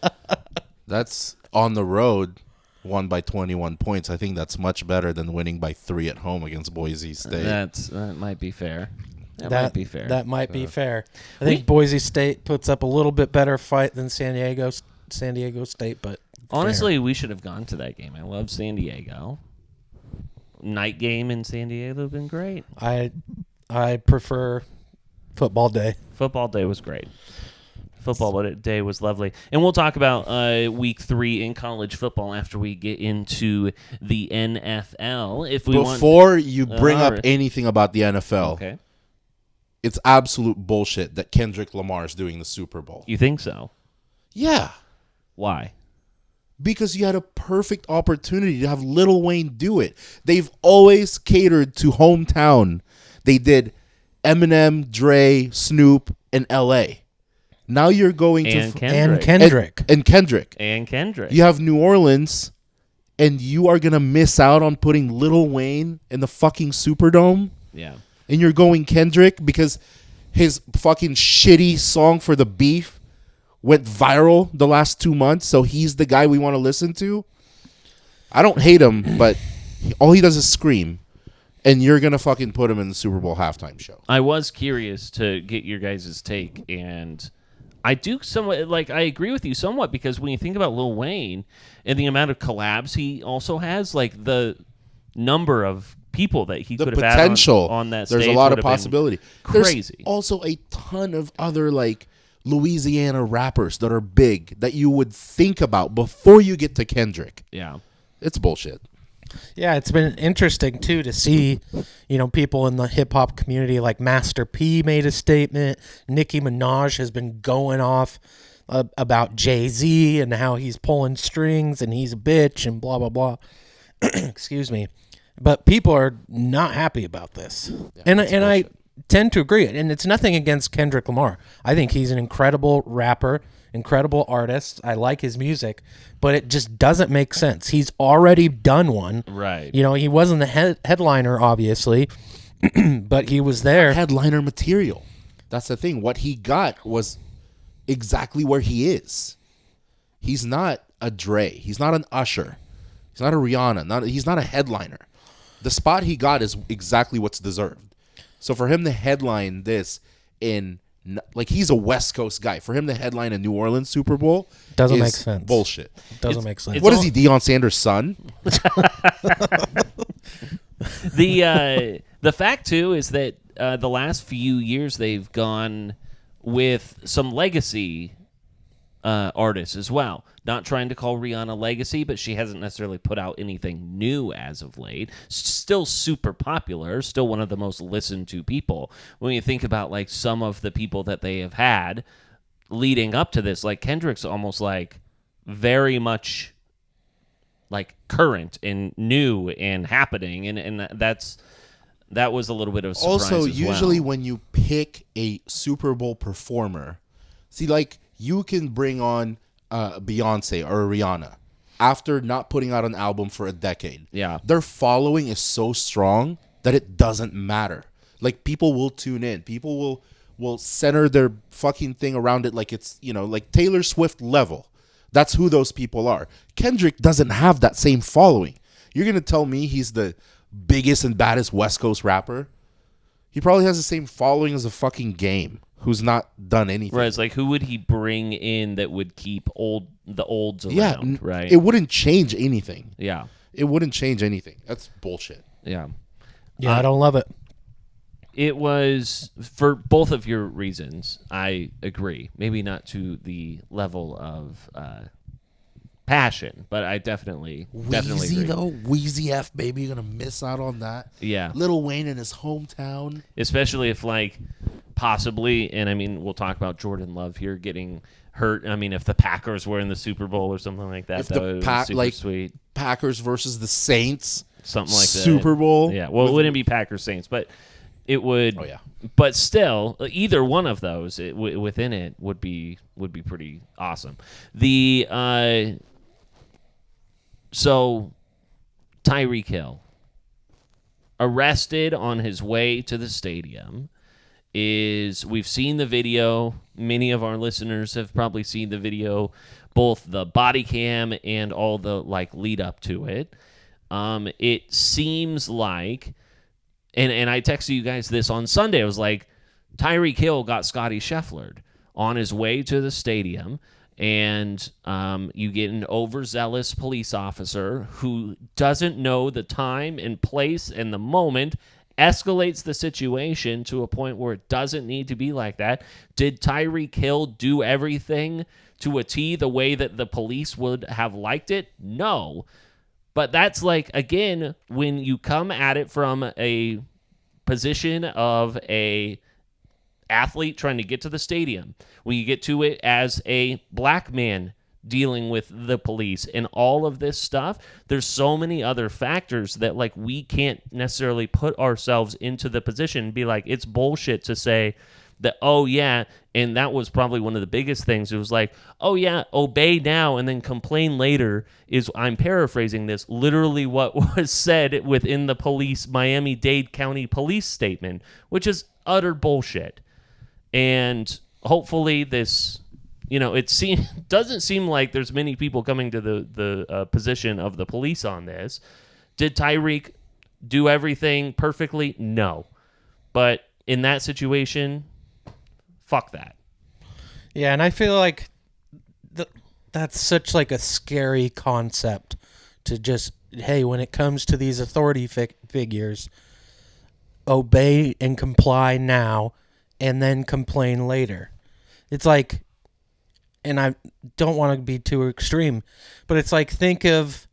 That's on the road, won by 21 points. I think that's much better than winning by 3 at home against Boise State. That might be fair. That might be fair. That might be fair. I think Boise State puts up a little bit better fight than San Diego State, but honestly, we should have gone to that game. I love San Diego. Night game in San Diego would have been great. I prefer football day. Football day was great. Football day was lovely. And we'll talk about week 3 in college football after we get into the NFL. Before you bring up anything about the NFL, okay, it's absolute bullshit that Kendrick Lamar is doing the Super Bowl. You think so? Yeah. Why? Because you had a perfect opportunity to have Lil Wayne do it. They've always catered to hometown. They did Eminem, Dre, Snoop, and L.A. Now you're going to Kendrick. And Kendrick. You have New Orleans, and you are going to miss out on putting Lil Wayne in the fucking Superdome? Yeah. And you're going Kendrick because his fucking shitty song for the beef went viral the last 2 months, so he's the guy we want to listen to? I don't hate him, but all he does is scream. And you're going to fucking put him in the Super Bowl halftime show. I was curious to get your guys' take, and I do somewhat, I agree with you somewhat, because when you think about Lil Wayne and the amount of collabs he also has, the number of people that he could have had on that stage. There's a lot of possibility. Crazy. There's also a ton of other, Louisiana rappers that are big that you would think about before you get to Kendrick. Yeah. It's bullshit. Yeah, it's been interesting, too, to see, people in the hip-hop community like Master P made a statement. Nicki Minaj has been going off about Jay-Z and how he's pulling strings and he's a bitch and blah, blah, blah. Excuse me. But people are not happy about this. Yeah, and I tend to agree. And it's nothing against Kendrick Lamar. I think he's an incredible rapper, incredible artist. I like his music, but it just doesn't make sense. He's already done one. Right. He wasn't the headliner, obviously, but he was there. Headliner material. That's the thing. What he got was exactly where he is. He's not a Dre. He's not an Usher. He's not a Rihanna. He's not a headliner. The spot he got is exactly what's deserved. So for him to headline this he's a West Coast guy. For him to headline a New Orleans Super Bowl doesn't make sense. Bullshit. Doesn't make sense. What is he, Deion Sanders' son? The fact too is that the last few years they've gone with some legacy artists as well. Not trying to call Rihanna legacy, but she hasn't necessarily put out anything new as of late. Still super popular, still one of the most listened to people. When you think about some of the people that they have had leading up to this, Kendrick's almost very much current and new and happening, and that was a little bit of a surprise Also, as usually well. when you pick a Super Bowl performer See, like, you can bring on Beyonce or Rihanna after not putting out an album for a decade. Yeah. Their following is so strong that it doesn't matter. Like, people will tune in. People will center their fucking thing around it like it's, like Taylor Swift level. That's who those people are. Kendrick doesn't have that same following. You're going to tell me he's the biggest and baddest West Coast rapper? He probably has the same following as a fucking Game, who's not done anything. Right, it's like, who would he bring in that would keep the olds around, right? It wouldn't change anything. Yeah. It wouldn't change anything. That's bullshit. Yeah. Yeah, I don't love it. It was, for both of your reasons, I agree. Maybe not to the level of passion, but I definitely Wheezy, agree. though. Wheezy F, baby. You're going to miss out on that. Yeah. Lil Wayne in his hometown. Especially if, like, possibly, and I mean, we'll talk about Jordan Love here getting hurt. I mean, if the Packers were in the Super Bowl or something like that, If that the would be super sweet. Packers versus the Saints. Something like that. Super Bowl. Yeah, well, it wouldn't be Packers Saints, but it would. Oh, yeah. But still, either one of those within it would be pretty awesome. So Tyreek Hill arrested on his way to the stadium. We've seen the video. Many of our listeners have probably seen the video, both the body cam and all the lead up to it. It seems like, and I texted you guys this on Sunday. I was like, Tyreek Hill got Scotty Schefflered on his way to the stadium, and you get an overzealous police officer who doesn't know the time and place and the moment, escalates the situation to a point where it doesn't need to be like that. Did Tyreek Hill do everything to a T the way that the police would have liked it? No. But that's again, when you come at it from a position of a athlete trying to get to the stadium, when you get to it as a black man dealing with the police and all of this stuff, there's so many other factors that we can't necessarily put ourselves into the position and be like, it's bullshit to say that, oh yeah, and that was probably one of the biggest things. It was like, oh yeah, obey now and then complain later is, I'm paraphrasing this, literally what was said within the Miami-Dade County police statement, which is utter bullshit. And hopefully this, it doesn't seem like there's many people coming to the position of the police on this. Did Tyreek do everything perfectly? No. But in that situation, fuck that. Yeah, and I feel like that's such a scary concept to just, hey, when it comes to these authority figures, obey and comply now and then complain later. It's like, and I don't want to be too extreme, but it's think of,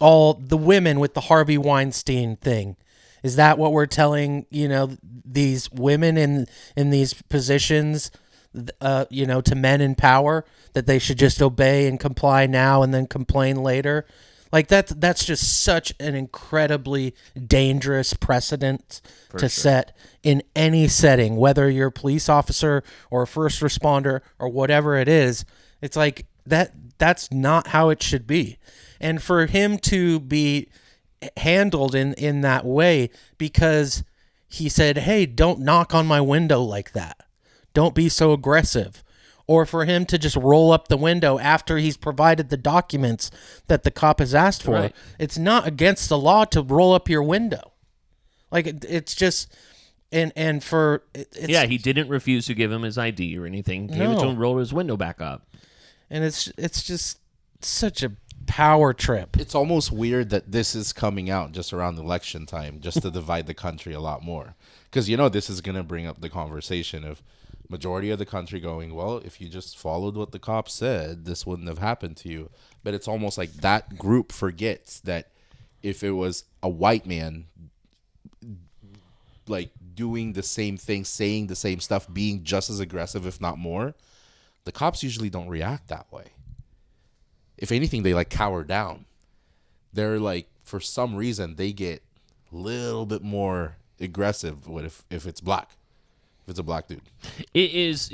all the women with the Harvey Weinstein thing. Is that what we're telling, these women in these positions, to men in power, that they should just obey and comply now and then complain later? That's just such an incredibly dangerous precedent set in any setting, whether you're a police officer or a first responder or whatever it is. It's that's not how it should be. And for him to be handled in that way because he said, hey, don't knock on my window like that. Don't be so aggressive. Or for him to just roll up the window after he's provided the documents that the cop has asked for. Right. It's not against the law to roll up your window. It's just, and for... Yeah, he didn't refuse to give him his ID or anything. Gave it to him, rolled his window back up. And it's just such a power trip. It's almost weird that this is coming out just around election time, just to divide the country a lot more. Because, this is going to bring up the conversation of majority of the country going, well, if you just followed what the cops said, this wouldn't have happened to you. But it's almost like that group forgets that if it was a white man doing the same thing, saying the same stuff, being just as aggressive, if not more, the cops usually don't react that way. If anything, they cower down. They're for some reason, they get a little bit more aggressive if it's black If it's a black dude. It is,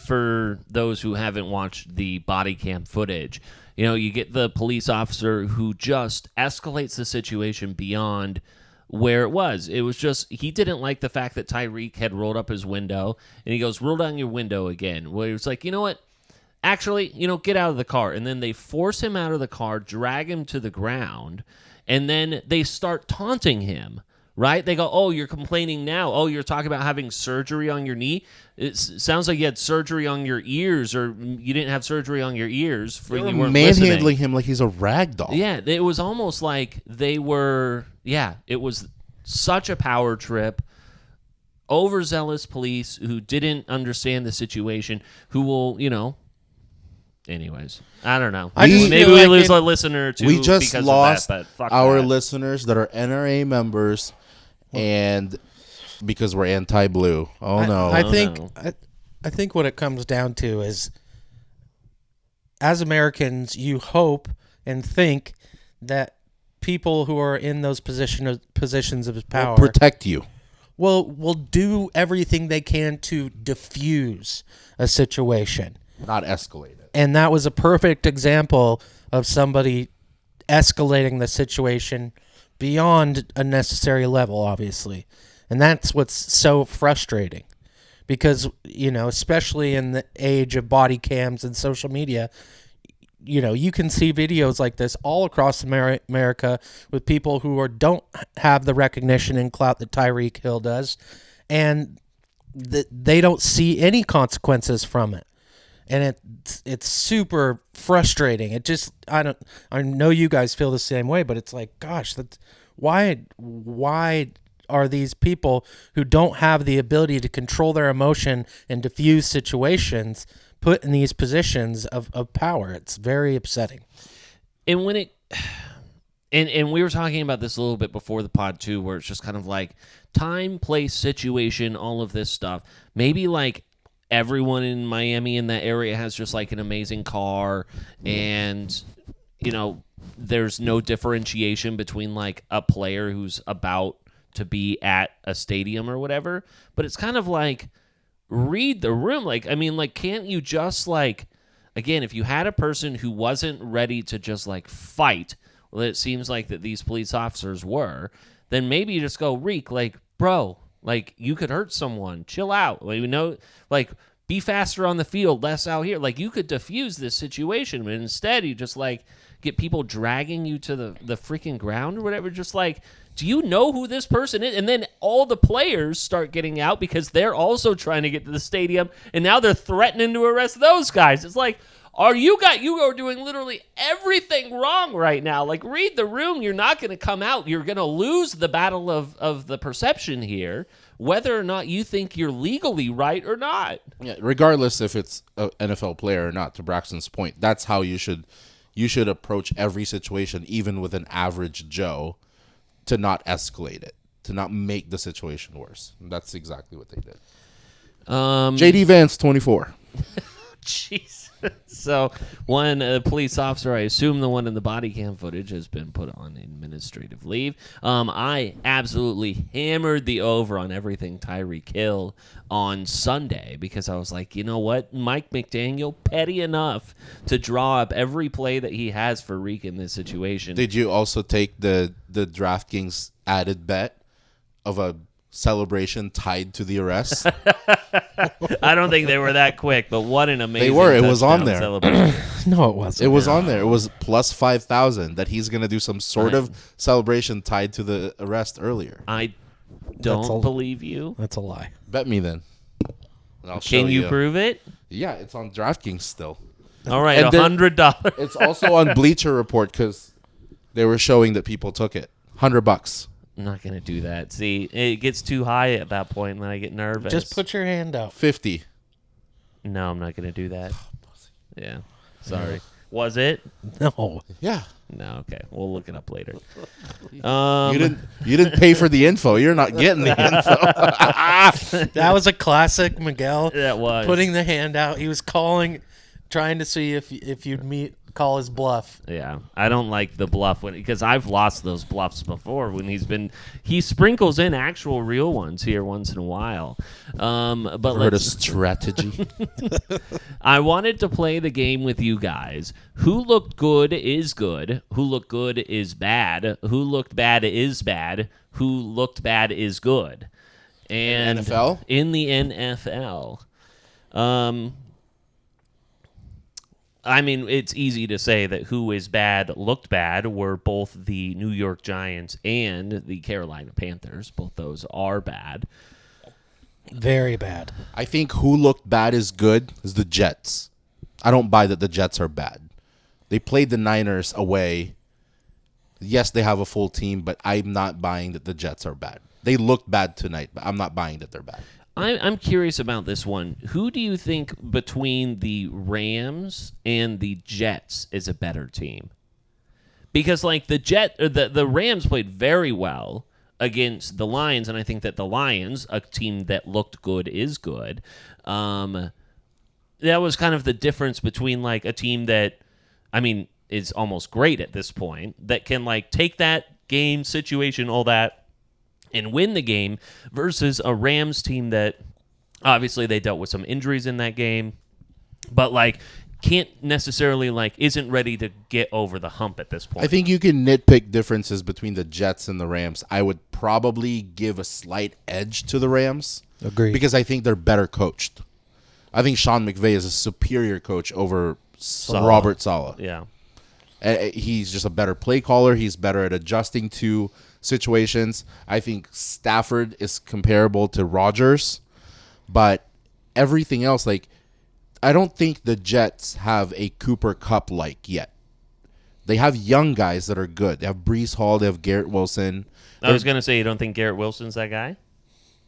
for those who haven't watched the body cam footage, you get the police officer who just escalates the situation beyond where it was. It was just, he didn't like the fact that Tyreek had rolled up his window, and he goes, roll down your window again. Well, he was like, you know what? Actually, get out of the car. And then they force him out of the car, drag him to the ground, and then they start taunting him. Right? They go, oh, you're complaining now. Oh, you're talking about having surgery on your knee. It sounds like you had surgery on your ears, or you didn't have surgery on your ears. They were manhandling him like he's a rag doll. Yeah, it was almost like they were, it was such a power trip. Overzealous police who didn't understand the situation, who will, anyways, I don't know. Maybe we lose a listener or two. We just because lost of that, but fuck our that. listeners that are NRA members, and because we're anti-blue. I think what it comes down to is, as Americans, you hope and think that people who are in those positions of power will protect you. Will do everything they can to diffuse a situation, not escalate it. And that was a perfect example of somebody escalating the situation beyond a necessary level, obviously. And that's what's so frustrating. Because, especially in the age of body cams and social media, you can see videos like this all across America with people who don't have the recognition and clout that Tyreek Hill does, and they don't see any consequences from it. And it's super frustrating. It just I know you guys feel the same way, but it's like, gosh, why are these people who don't have the ability to control their emotion and diffuse situations put in these positions of power? It's very upsetting. And when and we were talking about this a little bit before the pod too, where it's just kind of like time, place, situation, all of this stuff. Maybe like everyone in Miami in that area has just like an amazing car, and there's no differentiation between like a player who's about to be at a stadium or whatever. But it's kind of like, read the room. Like, I mean, like, can't you just like, again, if you had a person who wasn't ready to just like fight, well, it seems like that these police officers were, then maybe you just go, Reek, like, bro, like, you could hurt someone. Chill out. Like, like, be faster on the field, less out here. Like, you could diffuse this situation, but instead you just like get people dragging you to the freaking ground or whatever. Just like, do you know who this person is? And then all the players start getting out because they're also trying to get to the stadium, and now they're threatening to arrest those guys. It's like, you are doing literally everything wrong right now. Like, read the room. You're not going to come out. You're going to lose the battle of the perception here, whether or not you think you're legally right or not. Yeah, regardless if it's an NFL player or not, to Braxton's point, that's how you should approach every situation, even with an average Joe, to not escalate it, to not make the situation worse. And that's exactly what they did. JD Vance, 24. Jeez. So, one police officer, I assume the one in the body cam footage, has been put on administrative leave. I absolutely hammered the over on everything Tyreek Hill on Sunday because I was like, you know what? Mike McDaniel, petty enough to draw up every play that he has for Reek in this situation. Did you also take the DraftKings added bet of a celebration tied to the arrest? I don't think they were that quick, but what an amazing they were. It was on there. No, it wasn't. It was on there. It was plus 5,000 that he's going to do some sort of celebration tied to the arrest earlier. I don't believe you. That's a lie. Bet me then. I'll Can you prove it? Yeah, it's on DraftKings still. All right, $100. It's also on Bleacher Report because they were showing that people took it. $100. I'm not going to do that. See, it gets too high at that point, and then I get nervous. Just put your hand out. 50. No, I'm not going to do that. Yeah. Sorry. Was it? No. Yeah. No, okay. We'll look it up later. You didn't pay for the info. You're not getting the info. That was a classic Miguel. That was. Putting the hand out. He was calling, trying to see if you'd meet call his bluff. Yeah, I don't like the bluff because I've lost those bluffs before when he sprinkles in actual real ones here once in a while. But Heard of strategy? I wanted to play the game with you guys. Who looked good is good. Who looked good is bad. Who looked bad is bad. Who looked bad is good. And NFL? In the NFL. I mean, it's easy to say that who is bad looked bad were both the New York Giants and the Carolina Panthers. Both those are bad. Very bad. I think who looked bad is good is the Jets. I don't buy that the Jets are bad. They played the Niners away. Yes, they have a full team, but I'm not buying that the Jets are bad. They looked bad tonight, but I'm not buying that they're bad. I'm curious about this one. Who do you think between the Rams and the Jets is a better team? Because like the Rams played very well against the Lions, and I think that the Lions, a team that looked good, is good. That was kind of the difference between like a team that, I mean, is almost great at this point, that can like take that game situation, all that, and win the game versus a Rams team that obviously they dealt with some injuries in that game, but like can't necessarily like isn't ready to get over the hump at this point. I think you can nitpick differences between the Jets and the Rams. I would probably give a slight edge to the Rams. Agreed. Because I think they're better coached. I think Sean McVay is a superior coach over Robert Saleh. Yeah. He's just a better play caller. He's better at adjusting to situations. I think Stafford is comparable to Rodgers, but everything else, like, I don't think the Jets have a Cooper Kupp like yet. They have young guys that are good. They have Breece Hall. They have Garrett Wilson. I was going to say, you don't think Garrett Wilson's that guy?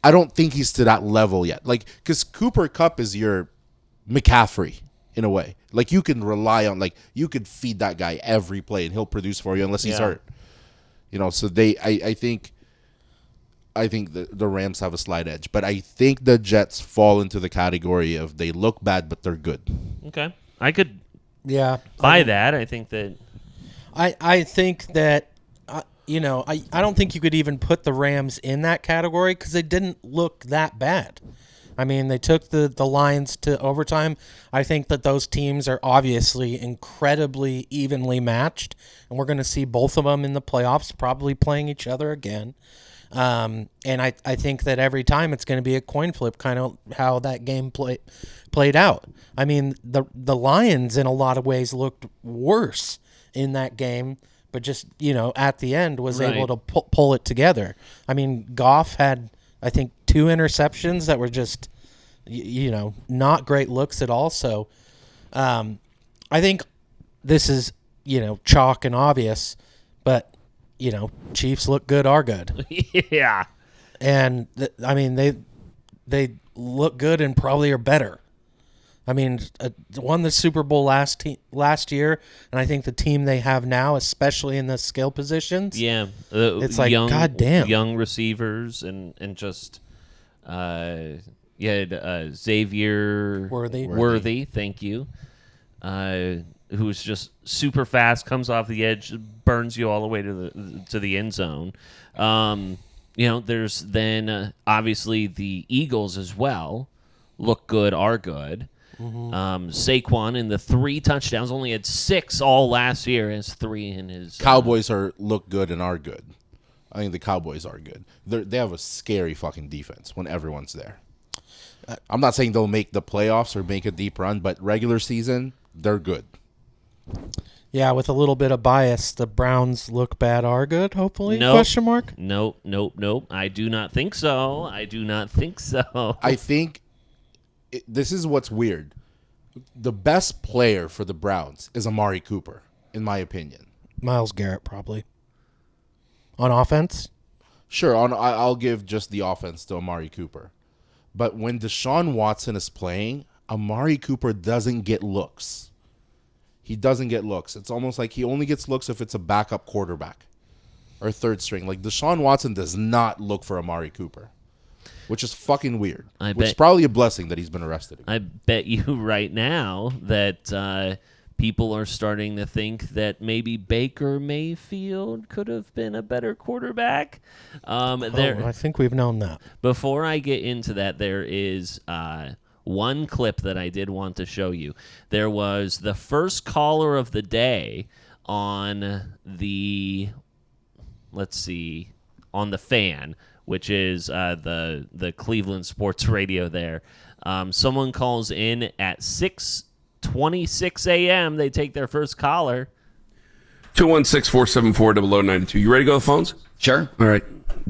I don't think he's to that level yet. Like, because Cooper Kupp is your McCaffrey in a way. Like, you can rely on, like, you could feed that guy every play and he'll produce for you unless he's hurt. You know, so I think the Rams have a slight edge, but I think the Jets fall into the category of they look bad, but they're good. Okay. I could buy that. I think that I think that I don't think you could even put the Rams in that category because they didn't look that bad. I mean, they took the Lions to overtime. I think that those teams are obviously incredibly evenly matched, and we're going to see both of them in the playoffs, probably playing each other again. And I think that every time it's going to be a coin flip, kind of how that game played out. I mean, the Lions in a lot of ways looked worse in that game, but just, at the end was able to pull it together. I mean, Goff had, I think, 2 interceptions that were just, not great looks at all. So I think this is, chalk and obvious, but, Chiefs look good, are good. yeah. And, I mean, they look good and probably are better. I mean, won the Super Bowl last year, and I think the team they have now, especially in the skill positions, it's like, goddamn, young receivers and just Xavier Worthy, thank you, who's just super fast, comes off the edge, burns you all the way to the end zone. There's then obviously the Eagles as well. Look good, are good. Mm-hmm. Saquon in the 3 touchdowns, only had 6 all last year. Has 3 in his. Cowboys look good and are good. I think the Cowboys are good. They have a scary fucking defense when everyone's there. I'm not saying they'll make the playoffs or make a deep run, but regular season, they're good. Yeah, with a little bit of bias, the Browns look bad, are good, hopefully? Nope. Question mark? Nope. I do not think so. I think this is what's weird. The best player for the Browns is Amari Cooper, in my opinion. Myles Garrett, probably. On offense? Sure, I'll give just the offense to Amari Cooper. But when Deshaun Watson is playing, Amari Cooper doesn't get looks. He doesn't get looks. It's almost like he only gets looks if it's a backup quarterback or third string. Like, Deshaun Watson does not look for Amari Cooper, which is fucking weird. Which is probably a blessing that he's been arrested again. I bet you right now that people are starting to think that maybe Baker Mayfield could have been a better quarterback. I think we've known that. Before I get into that, there is one clip that I did want to show you. There was the first caller of the day on the, on the Fan, which is the Cleveland sports radio there. Someone calls in at 6:26 a.m. They take their first caller. 216-474-0092. You ready to go to the phones? Sure. All right.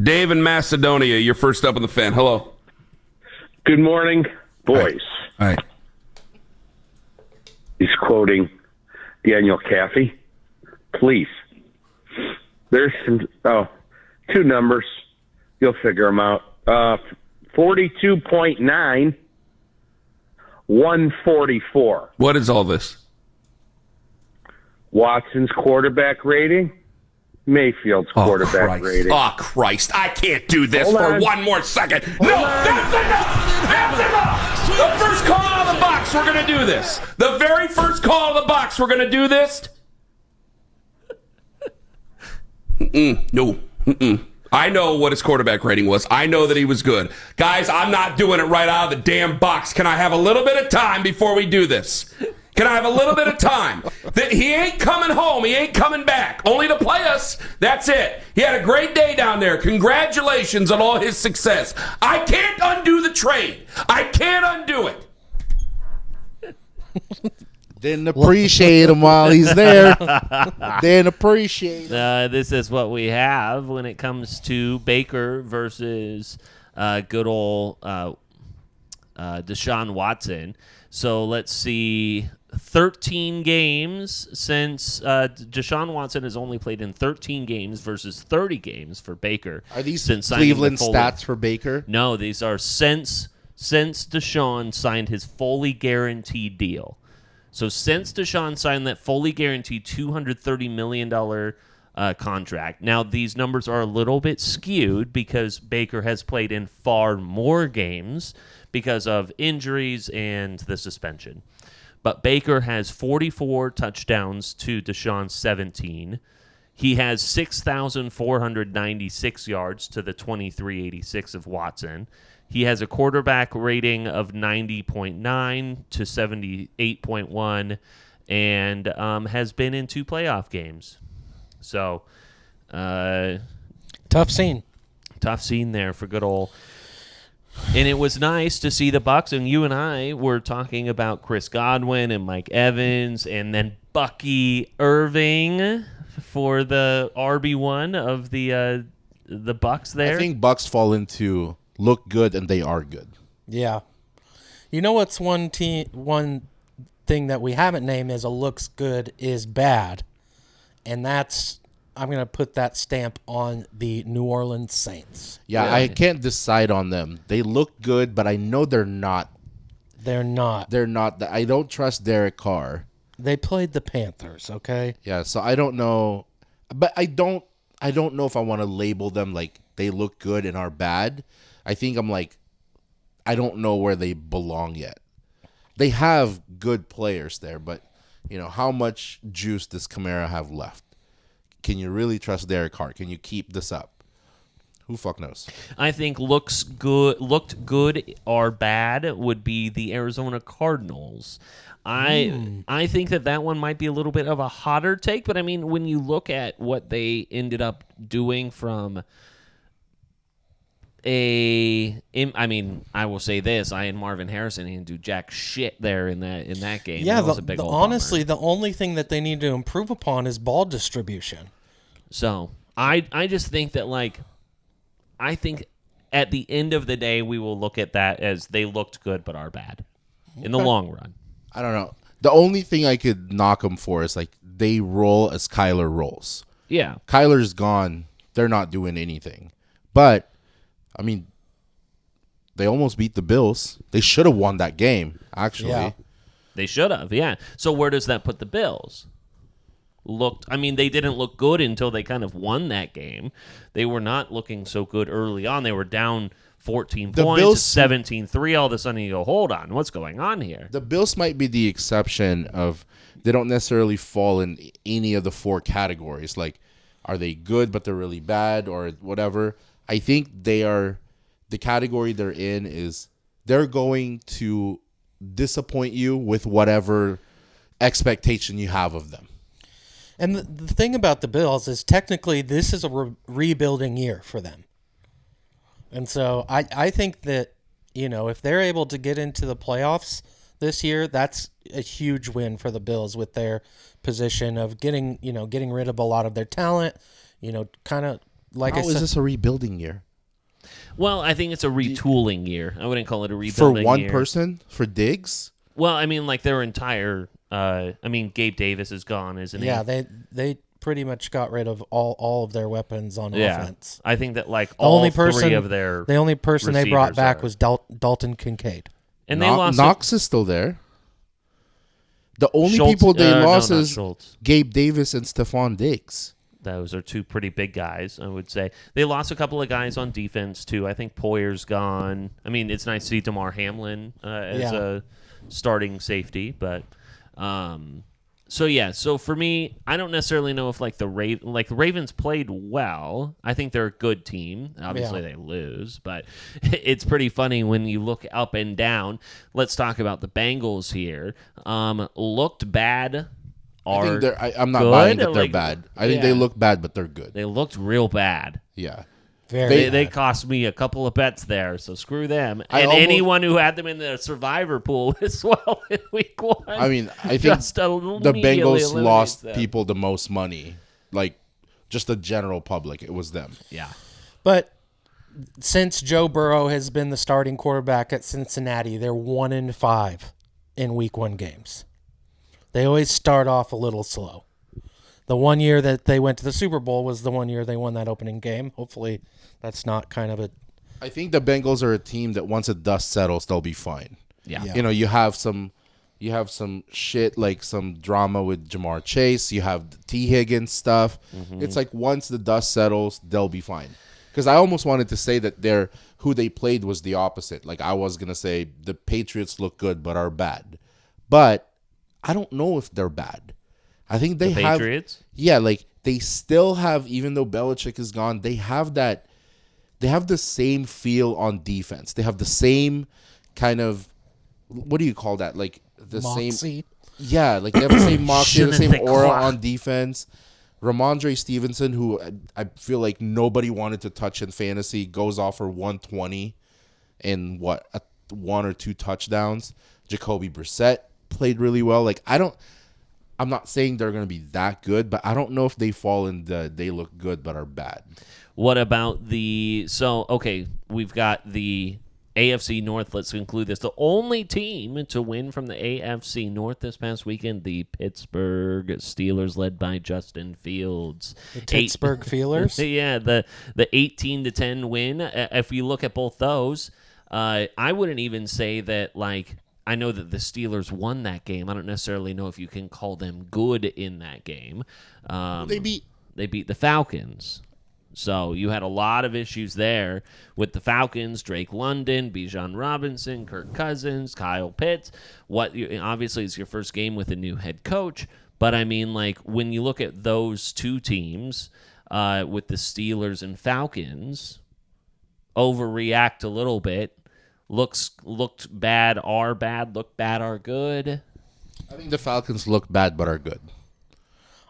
Dave in Macedonia, you're first up on the Fan. Hello. Good morning, boys. All right. He's quoting Daniel Caffey. Please. There's some, two numbers. You'll figure them out. 42.9, 144. What is all this? Watson's quarterback rating, Mayfield's quarterback rating. Oh, Christ. I can't do this Hold for on. one more second. No, that's enough. That's enough. The first call out of the box, we're going to do this. The very first call out of the box, we're going to do this. No. I know what his quarterback rating was. I know that he was good. Guys, I'm not doing it right out of the damn box. Can I have a little bit of time before we do this? Can I have a little bit of time? That he ain't coming home. He ain't coming back. Only to play us. That's it. He had a great day down there. Congratulations on all his success. I can't undo the trade. I can't undo it. Didn't appreciate him while he's there. Didn't appreciate him. This is what we have when it comes to Baker versus good old Deshaun Watson. So let's see, 13 games since Deshaun Watson has only played in 13 games versus 30 games for Baker. Are these since Cleveland stats for Baker? No, these are since Deshaun signed his fully guaranteed deal. So since Deshaun signed that fully guaranteed $230 million contract, now these numbers are a little bit skewed because Baker has played in far more games because of injuries and the suspension. But Baker has 44 touchdowns to Deshaun's 17. He has 6,496 yards to the 2,386 of Watson. He has a quarterback rating of 90.9 to 78.1 and has been in 2 playoff games. So, Tough scene there for good old. And it was nice to see the Bucs, and you and I were talking about Chris Godwin and Mike Evans, and then Bucky Irving for the RB1 of the Bucs there. I think Bucs fall into look good and they are good. Yeah. You know what's one thing that we haven't named as a looks good is bad, and that's I'm going to put that stamp on the New Orleans Saints. Yeah, I can't decide on them. They look good, but I know they're not. They're not. I don't trust Derek Carr. They played the Panthers, okay? Yeah, so I don't know. But I don't know if I want to label them like they look good and are bad. I think I'm like, I don't know where they belong yet. They have good players there, but, how much juice does Kamara have left? Can you really trust Derek Carr? Can you keep this up? Who fuck knows? I think looked good or bad would be the Arizona Cardinals. I think that one might be a little bit of a hotter take, but I mean, when you look at what they ended up doing from I will say this: and Marvin Harrison didn't do jack shit there in that game. Yeah, that was a big honestly, the only thing that they need to improve upon is ball distribution. So I just think that I think at the end of the day we will look at that as they looked good but are bad in the long run. I don't know. The only thing I could knock them for is they roll as Kyler rolls. Yeah, Kyler's gone. They're not doing anything. But I mean, they almost beat the Bills. They should have won that game, actually. Yeah. They should have, yeah. So where does that put the Bills? They didn't look good until they kind of won that game. They were not looking so good early on. They were down 14 The points, Bills- 17-3. All of a sudden you go, hold on, what's going on here? The Bills might be the exception of they don't necessarily fall in any of the 4 categories. Like, are they good but they're really bad or whatever? I think they are. The category they're in is they're going to disappoint you with whatever expectation you have of them. And the thing about the Bills is technically this is a rebuilding year for them. And so I think that, if they're able to get into the playoffs this year, that's a huge win for the Bills with their position of getting rid of a lot of their talent, kind of like How I is said. this a rebuilding year? Well, I think it's a retooling year. I wouldn't call it a rebuilding For one year. person? For Diggs? Well, I mean, like their entire. Gabe Davis is gone, isn't he? Yeah, they pretty much got rid of all of their weapons on offense. I think that like The all only person, three of their the only person they brought receivers back are- was Dalton Kincaid. and they lost Knox is still there. The only Schultz- people they no, lost not is Schultz. Gabe Davis and Stephon Diggs. Those are 2 pretty big guys, I would say. They lost a couple of guys on defense, too. I think Poyer's gone. I mean, it's nice to see DeMar Hamlin as a starting safety. But, so for me, I don't necessarily know if, the Ravens played well. I think they're a good team. Obviously, they lose. But it's pretty funny when you look up and down. Let's talk about the Bengals here. Looked bad. I think I'm not good? buying that they're Like, bad. I think they look bad, but they're good. They looked real bad. Yeah. They cost me a couple of bets there, so screw them. I And almost- anyone who had them in the survivor pool as well in week 1. I mean, I think just the immediately Bengals eliminates lost them. people the most money. Like, just the general public. It was them. Yeah. But since Joe Burrow has been the starting quarterback at Cincinnati, they're 1-5 in week 1 games. They always start off a little slow. The one year that they went to the Super Bowl was the one year they won that opening game. Hopefully that's not kind of a... I think the Bengals are a team that once the dust settles, they'll be fine. Yeah. You have some shit, like some drama with Jamar Chase. You have the T. Higgins stuff. Mm-hmm. It's like once the dust settles, they'll be fine. Because I almost wanted to say that who they played was the opposite. Like I was going to say the Patriots look good but are bad. But I don't know if they're bad. I think they have... Patriots? Yeah, like they still have, even though Belichick is gone, they have the same feel on defense. They have the same kind of... What do you call that? Like the Moxie. same... Yeah, like they have the same moxie, the Je ne same sais aura quoi. on defense. Ramondre Stevenson, who I feel like nobody wanted to touch in fantasy, goes off for 120 and 1 or 2 touchdowns. Jacoby Brissett played really well. Like I'm not saying they're going to be that good, but I don't know if they fall in they look good but are bad. What about we've got the AFC North. Let's include this. The only team to win from the AFC North this past weekend, the Pittsburgh Steelers, led by Justin Fields. The Pittsburgh Feelers? Yeah, the 18-10 win. If you look at both those, I wouldn't even say that, I know that the Steelers won that game. I don't necessarily know if you can call them good in that game. They beat the Falcons. So you had a lot of issues there with the Falcons, Drake London, Bijan Robinson, Kirk Cousins, Kyle Pitts. Obviously it's your first game with a new head coach, but I mean, when you look at those 2 teams with the Steelers and Falcons, overreact a little bit. Looked bad, are bad. Look bad, are good. I think the Falcons look bad but are good.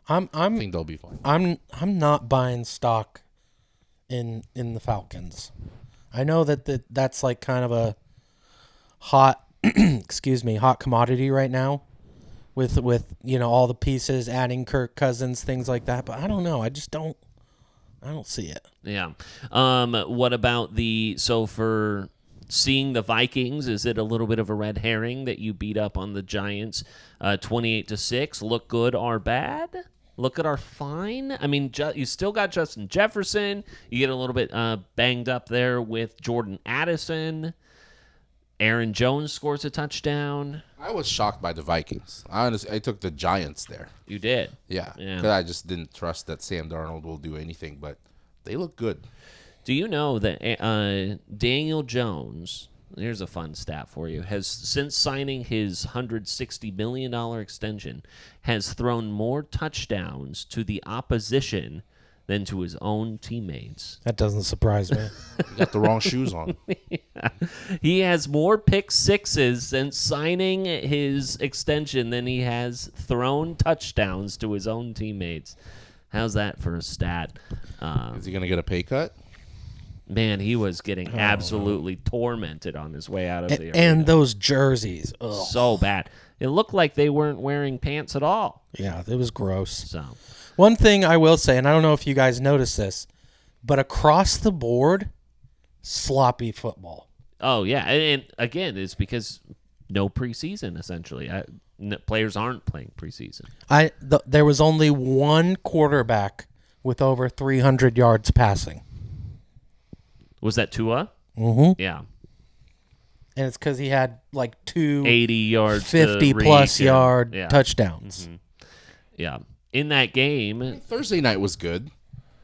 I think they'll be fine. I'm not buying stock in the Falcons. I know that's like kind of a hot hot commodity right now with all the pieces, adding Kirk Cousins, things like that, but I don't know. I don't see it. Yeah. What about for seeing the Vikings, is it a little bit of a red herring that you beat up on the Giants 28-6? Look good or bad? Look at our fine? I mean, you still got Justin Jefferson. You get a little bit banged up there with Jordan Addison. Aaron Jones scores a touchdown. I was shocked by the Vikings. I took the Giants there. You did. Yeah. Yeah. Because I just didn't trust that Sam Darnold will do anything, but they look good. Do you know that Daniel Jones, here's a fun stat for you, has since signing his $160 million extension, has thrown more touchdowns to the opposition than to his own teammates. That doesn't surprise me. You got the wrong shoes on. Yeah. He has more pick sixes since signing his extension than he has thrown touchdowns to his own teammates. How's that for a stat? Is he going to get a pay cut? Man, he was getting absolutely tormented on his way out of the arena. And those jerseys. Ugh. So bad. It looked like they weren't wearing pants at all. Yeah, it was gross. So, one thing I will say, and I don't know if you guys noticed this, but across the board, sloppy football. oh yeah, and again, it's because no preseason. Essentially, players aren't playing preseason. There was only one quarterback with over 300 yards passing. Was that Tua? Mm-hmm. Yeah, And it's because he had like 80 yards, 50-plus yard touchdowns. Mm-hmm. Yeah, in that game, Thursday night was good.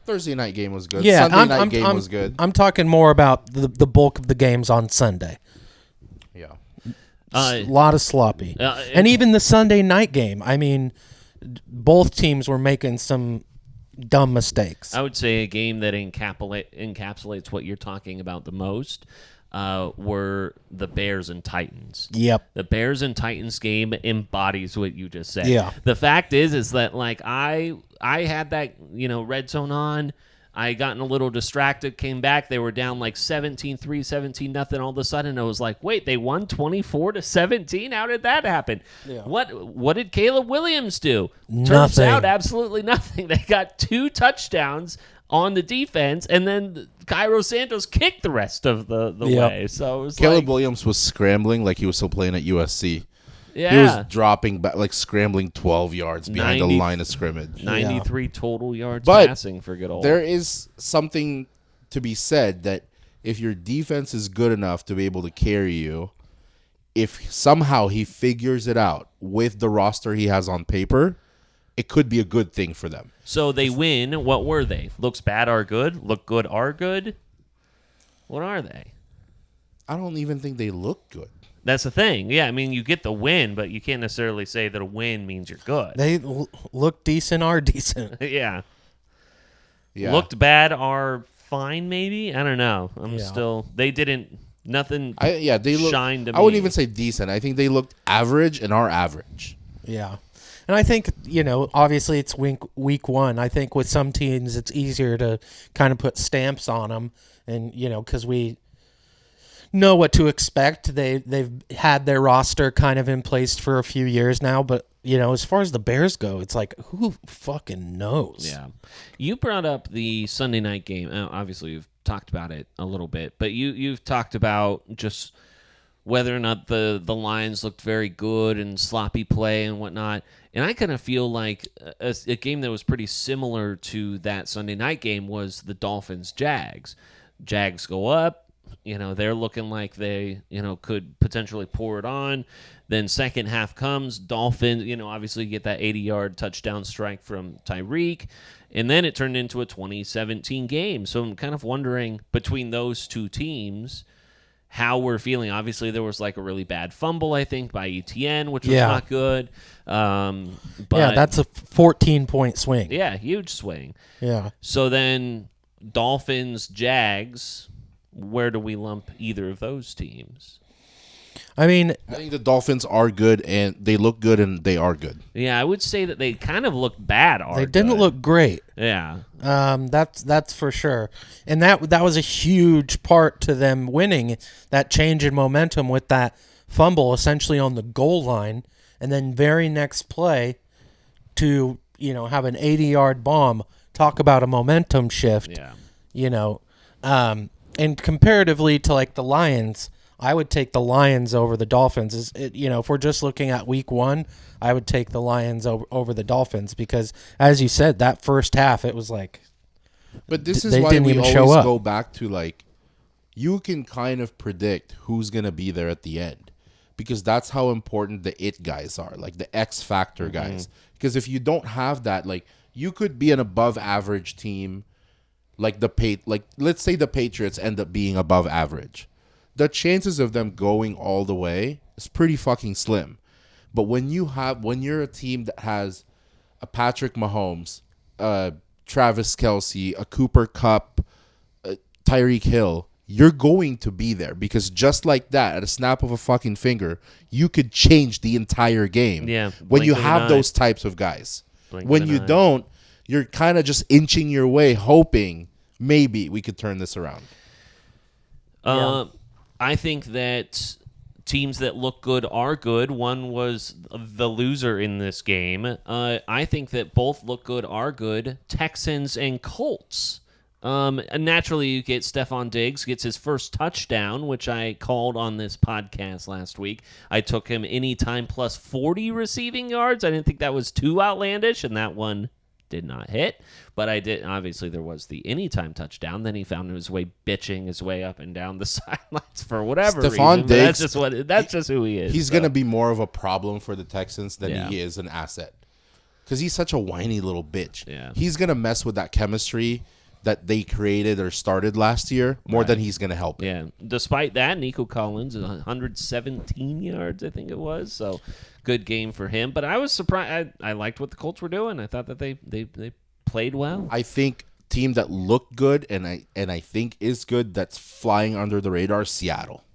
Thursday night game was good. Yeah, Sunday night game was good. I'm talking more about the bulk of the games on Sunday. Yeah. A lot of sloppy. And even the Sunday night game. I mean, both teams were making some dumb mistakes. I would say a game that encapsulates what you're talking about the most were the Bears and Titans. Yep. The Bears and Titans game embodies what you just said. Yeah. The fact is that like I had that, red zone on. I gotten a little distracted, came back. They were down like 17-3, 17-0. All of a sudden, I was like, wait, they won 24-17? How did that happen? Yeah. What did Caleb Williams do? Turns out absolutely nothing. They got 2 touchdowns on the defense, and then Cairo Santos kicked the rest of the way. So it was Caleb Williams was scrambling like he was still playing at USC. Yeah. He was dropping back, like scrambling 12 yards behind the line of scrimmage. 93 total yards But passing for good old. There is something to be said that if your defense is good enough to be able to carry you, if somehow he figures it out with the roster he has on paper, it could be a good thing for them. So they win. What were they? Looks bad are good. Look good are good. What are they? I don't even think they look good. That's the thing. Yeah, I mean, you get the win, but you can't necessarily say that a win means you're good. They look decent, are decent. Yeah. Yeah. Looked bad are fine, maybe? I don't know. They didn't, nothing they look, shined to me. I wouldn't even say decent. I think they looked average and are average. Yeah. And I think, obviously it's week one. I think with some teams it's easier to kind of put stamps on them and, because we know what to expect. They've had their roster kind of in place for a few years now, but as far as the Bears go, it's like, who fucking knows? Yeah. You brought up the Sunday night game. Obviously, you've talked about it a little bit, but you've talked about just whether or not the Lions looked very good and sloppy play and whatnot. And I kind of feel like a game that was pretty similar to that Sunday night game was the Dolphins-Jags. Jags go up. They're looking like they, could potentially pour it on. Then second half comes, Dolphins, obviously get that 80-yard touchdown strike from Tyreek. And then it turned into a 2017 game. So I'm kind of wondering between those two teams how we're feeling. Obviously, there was like a really bad fumble, I think, by ETN, which was not good. But that's a 14-point swing. Yeah, huge swing. Yeah. So then Dolphins, Jags, where do we lump either of those teams? I mean, I think the Dolphins are good, and they look good, and they are good. Yeah, I would say that they kind of look bad. They didn't look great. Yeah. That's for sure. And that was a huge part to them winning, that change in momentum with that fumble essentially on the goal line, and then very next play to, have an 80-yard bomb. Talk about a momentum shift. Yeah. And comparatively to like the Lions, I would take the Lions over the Dolphins. If we're just looking at week one, I would take the Lions over the Dolphins because, as you said, that first half, it was like. But this is why we always go back to like, you can kind of predict who's going to be there at the end because that's how important the it guys are, like the X factor guys. Because if you don't have that, like you could be an above average team like let's say the Patriots end up being above average, the chances of them going all the way is pretty fucking slim. But when you're a team that has a Patrick Mahomes, Travis Kelce, a Cooper Kupp, Tyreek Hill, you're going to be there because just like that, at a snap of a fucking finger, you could change the entire game. Yeah, when you have those types of guys. When you don't, you're kind of just inching your way, hoping maybe we could turn this around. I think that teams that look good are good. One was the loser in this game. I think that both look good are good. Texans and Colts. And naturally, you get Stephon Diggs gets his first touchdown, which I called on this podcast last week. I took him anytime plus 40 receiving yards. I didn't think that was too outlandish, and that one did not hit. But I did. Obviously, there was the anytime touchdown. Then he found his way bitching his way up and down the sidelines for whatever reason. Diggs, that's just who he is. He's going to be more of a problem for the Texans than he is an asset. Because he's such a whiny little bitch. Yeah. He's going to mess with that chemistry that they created or started last year more than he's going to help. Yeah. Despite that, Nico Collins, 117 yards, I think it was. So good game for him. But I was surprised. I liked what the Colts were doing. I thought that they played well. I think team that looked good and I think is good that's flying under the radar, Seattle.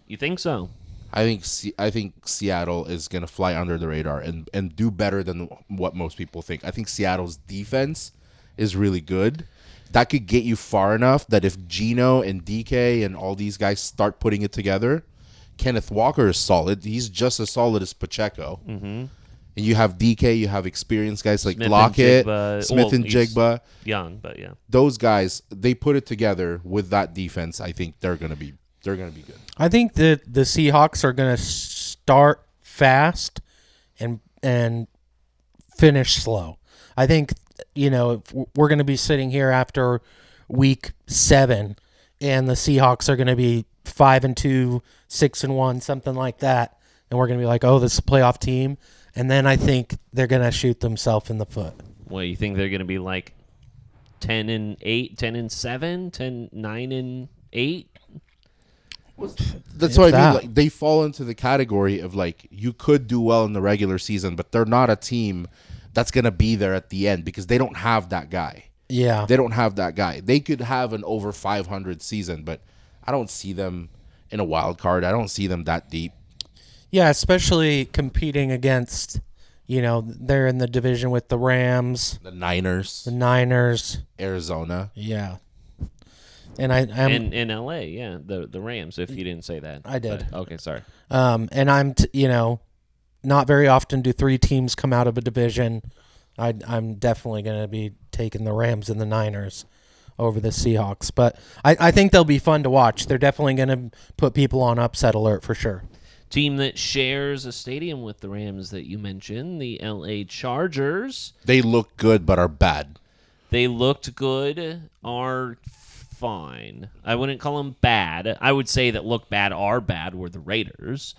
You think so? I think Seattle is going to fly under the radar and do better than what most people think. I think Seattle's defense is really good. That could get you far enough that if Geno and DK and all these guys start putting it together, Kenneth Walker is solid. He's just as solid as Pacheco. Mm-hmm. And you have DK, you have experienced guys like Lockett, Smith and Jigba. Young, but yeah. Those guys, they put it together with that defense. I think they're gonna be good. I think that the Seahawks are gonna start fast and finish slow. I think, if we're going to be sitting here after week 7 and the Seahawks are going to be 5-2, 6-1, something like that. And we're going to be like, oh, this is a playoff team. And then I think they're going to shoot themselves in the foot. Well, you think they're going to be like 10-8, 10-7, 9-8? That's what I mean. Like, they fall into the category of like, you could do well in the regular season, but they're not a team that's going to be there at the end because they don't have that guy. Yeah. They don't have that guy. They could have an over 500 season, but I don't see them in a wild card. I don't see them that deep. Yeah, especially competing against, they're in the division with the Rams. The Niners. Arizona. Yeah. And I'm in LA, yeah, the Rams, if you didn't say that. I did. But, okay, sorry. And I'm, not very often do 3 teams come out of a division. I'm definitely going to be taking the Rams and the Niners over the Seahawks. But I think they'll be fun to watch. They're definitely going to put people on upset alert for sure. Team that shares a stadium with the Rams that you mentioned, the LA Chargers. They look good but are bad. They looked good, are fine. I wouldn't call them bad. I would say that look bad are bad were the Raiders.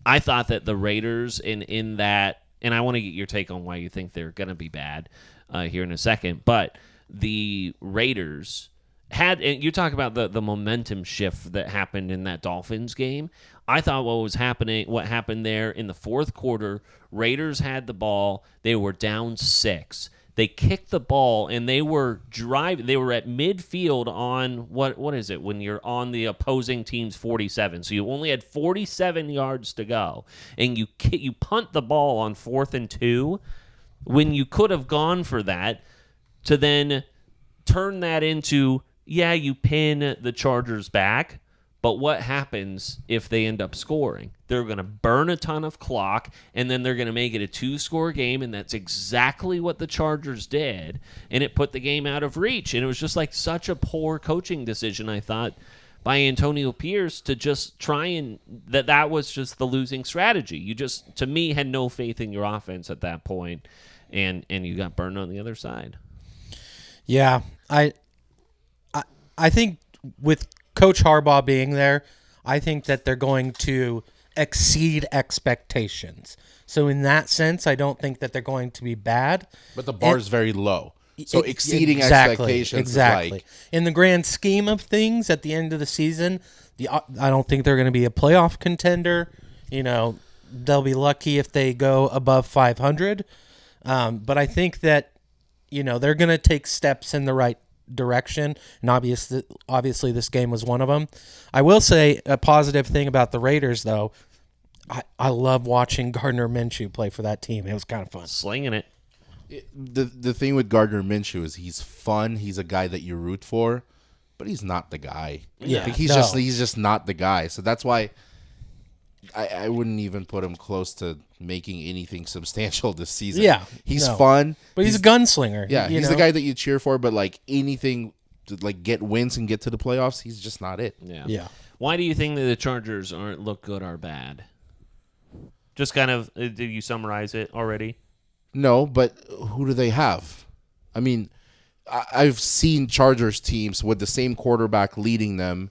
I thought that the Raiders in that, and I want to get your take on why you think they're going to be bad here in a second, but the Raiders had, and you talk about the momentum shift that happened in that Dolphins game. I thought what happened there in the fourth quarter, Raiders had the ball, they were down 6. They kicked the ball, and they were driving. They were at midfield on what is it when you're on the opposing team's 47? So you only had 47 yards to go, and you punt the ball on 4th and 2 when you could have gone for that to then turn that into, you pin the Chargers back. But what happens if they end up scoring? They're going to burn a ton of clock, and then they're going to make it a 2-score game, and that's exactly what the Chargers did, and it put the game out of reach. And it was just like such a poor coaching decision, I thought, by Antonio Pierce to just try and that was just the losing strategy. You just, to me, had no faith in your offense at that point, and you got burned on the other side. Yeah, I think with Coach Harbaugh being there, I think that they're going to exceed expectations. So in that sense, I don't think that they're going to be bad. But the bar is very low. So exceeding exactly, expectations. exactly. Is like, in the grand scheme of things, at the end of the season, I don't think they're going to be a playoff contender. They'll be lucky if they go above 500. But I think that they're going to take steps in the right direction, and obviously this game was one of them. I will say a positive thing about the Raiders, though. I love watching Gardner Minshew play for that team. It was kind of fun. Slinging it. the thing with Gardner Minshew is he's fun. He's a guy that you root for, but he's not the guy. Yeah, Like, he's just not the guy. So that's why I wouldn't even put him close to making anything substantial this season. Yeah, he's fun, but he's a gunslinger. Yeah, he's the guy that you cheer for. But like anything to like get wins and get to the playoffs, he's just not it. Yeah. Why do you think that the Chargers aren't look good or bad? Just kind of, did you summarize it already? No, but who do they have? I mean, I've seen Chargers teams with the same quarterback leading them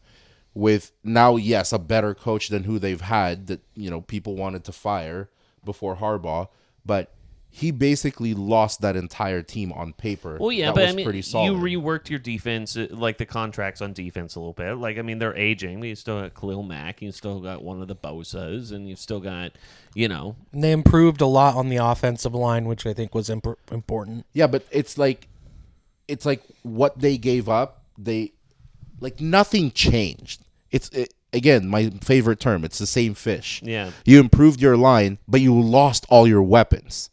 with now, yes, a better coach than who they've had that, people wanted to fire before Harbaugh, but he basically lost that entire team on paper. Well, yeah, that but was I mean, pretty solid. you reworked your defense, like the contracts on defense a little bit. Like, I mean, they're aging. You still got Khalil Mack. You still got one of the Bosas, and you've still got, And they improved a lot on the offensive line, which I think was important. Yeah, but it's like what they gave up. Nothing changed. Again, my favorite term. It's the same fish. Yeah. You improved your line, but you lost all your weapons.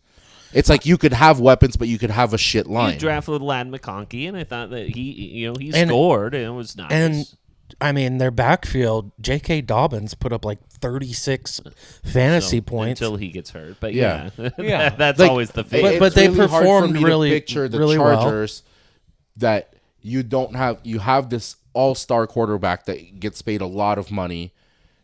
It's like you could have weapons, but you could have a shit line. You drafted Lad McConkey, and I thought that he scored, and it was nice. And I mean, their backfield, J.K. Dobbins put up like 36 fantasy points until he gets hurt. But yeah. That's always the thing. But they really performed hard for me really, to picture the really Chargers that you don't have. You have this all-star quarterback that gets paid a lot of money.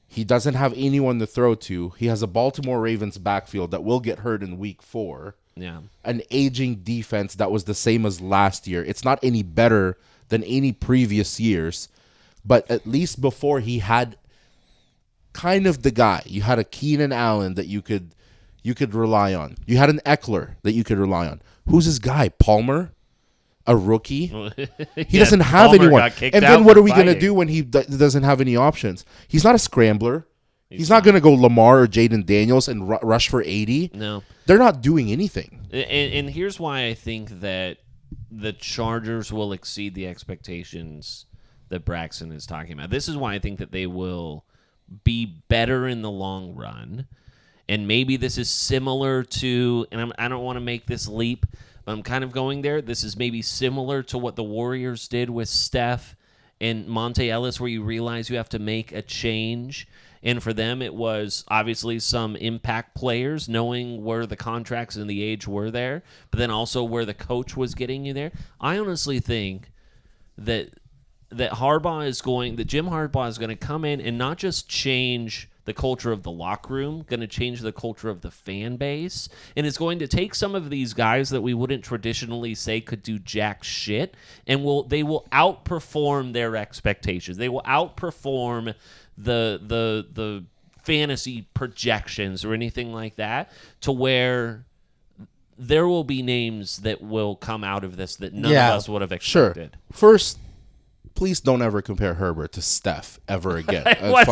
He doesn't have anyone to throw to. He has a Baltimore Ravens backfield that will get hurt in week 4. Yeah. An aging defense that was the same as last year. It's not any better than any previous years, but at least before he had kind of the guy. You had a Keenan Allen that you could rely on. You had an Eckler that you could rely on. Who's his guy? Palmer? A rookie? He doesn't have Palmer anyone. got kicked And out then what for are we going to fighting. do when he doesn't have any options? He's not a scrambler. He's not going to go Lamar or Jaden Daniels and rush for 80. No. They're not doing anything. And here's why I think that the Chargers will exceed the expectations that Braxton is talking about. This is why I think that they will be better in the long run. And maybe this is similar to, and I don't want to make this leap, but I'm kind of going there. This is maybe similar to what the Warriors did with Steph and Monte Ellis, where you realize you have to make a change. And for them, it was obviously some impact players, knowing where the contracts and the age were there, but then also where the coach was getting you there. I honestly think that Jim Harbaugh is going to come in and not just change the culture of the locker room, going to change the culture of the fan base, and it's going to take some of these guys that we wouldn't traditionally say could do jack shit, and they will outperform their expectations. They will outperform the fantasy projections or anything like that, to where there will be names that will come out of this that none of us would have expected. Sure. First, please don't ever compare Herbert to Steph ever again. Talk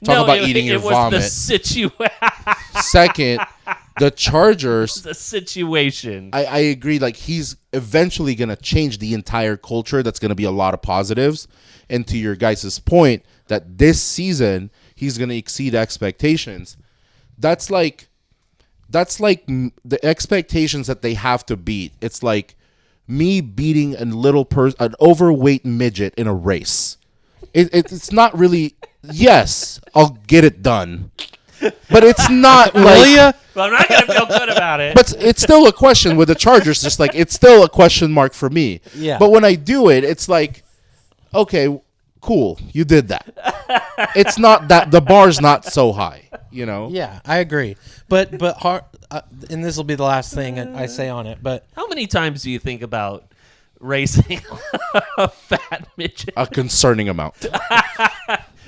about eating your vomit. The situation. Second, the Chargers. The situation. I agree. Like, he's eventually going to change the entire culture. That's going to be a lot of positives. And to your guys' point, that this season he's going to exceed expectations. That's like the expectations that they have to beat. It's like me beating an overweight midget in a race. It's not really. Yes, I'll get it done, but it's not like. Well, I'm not going to feel good about it. But it's still a question with the Chargers. Just like it's still a question mark for me. Yeah. But when I do it, it's like, okay, cool, you did that. It's not that the bar's not so high, Yeah, I agree. But and this will be the last thing I say on it. But how many times do you think about racing a fat midget? A concerning amount.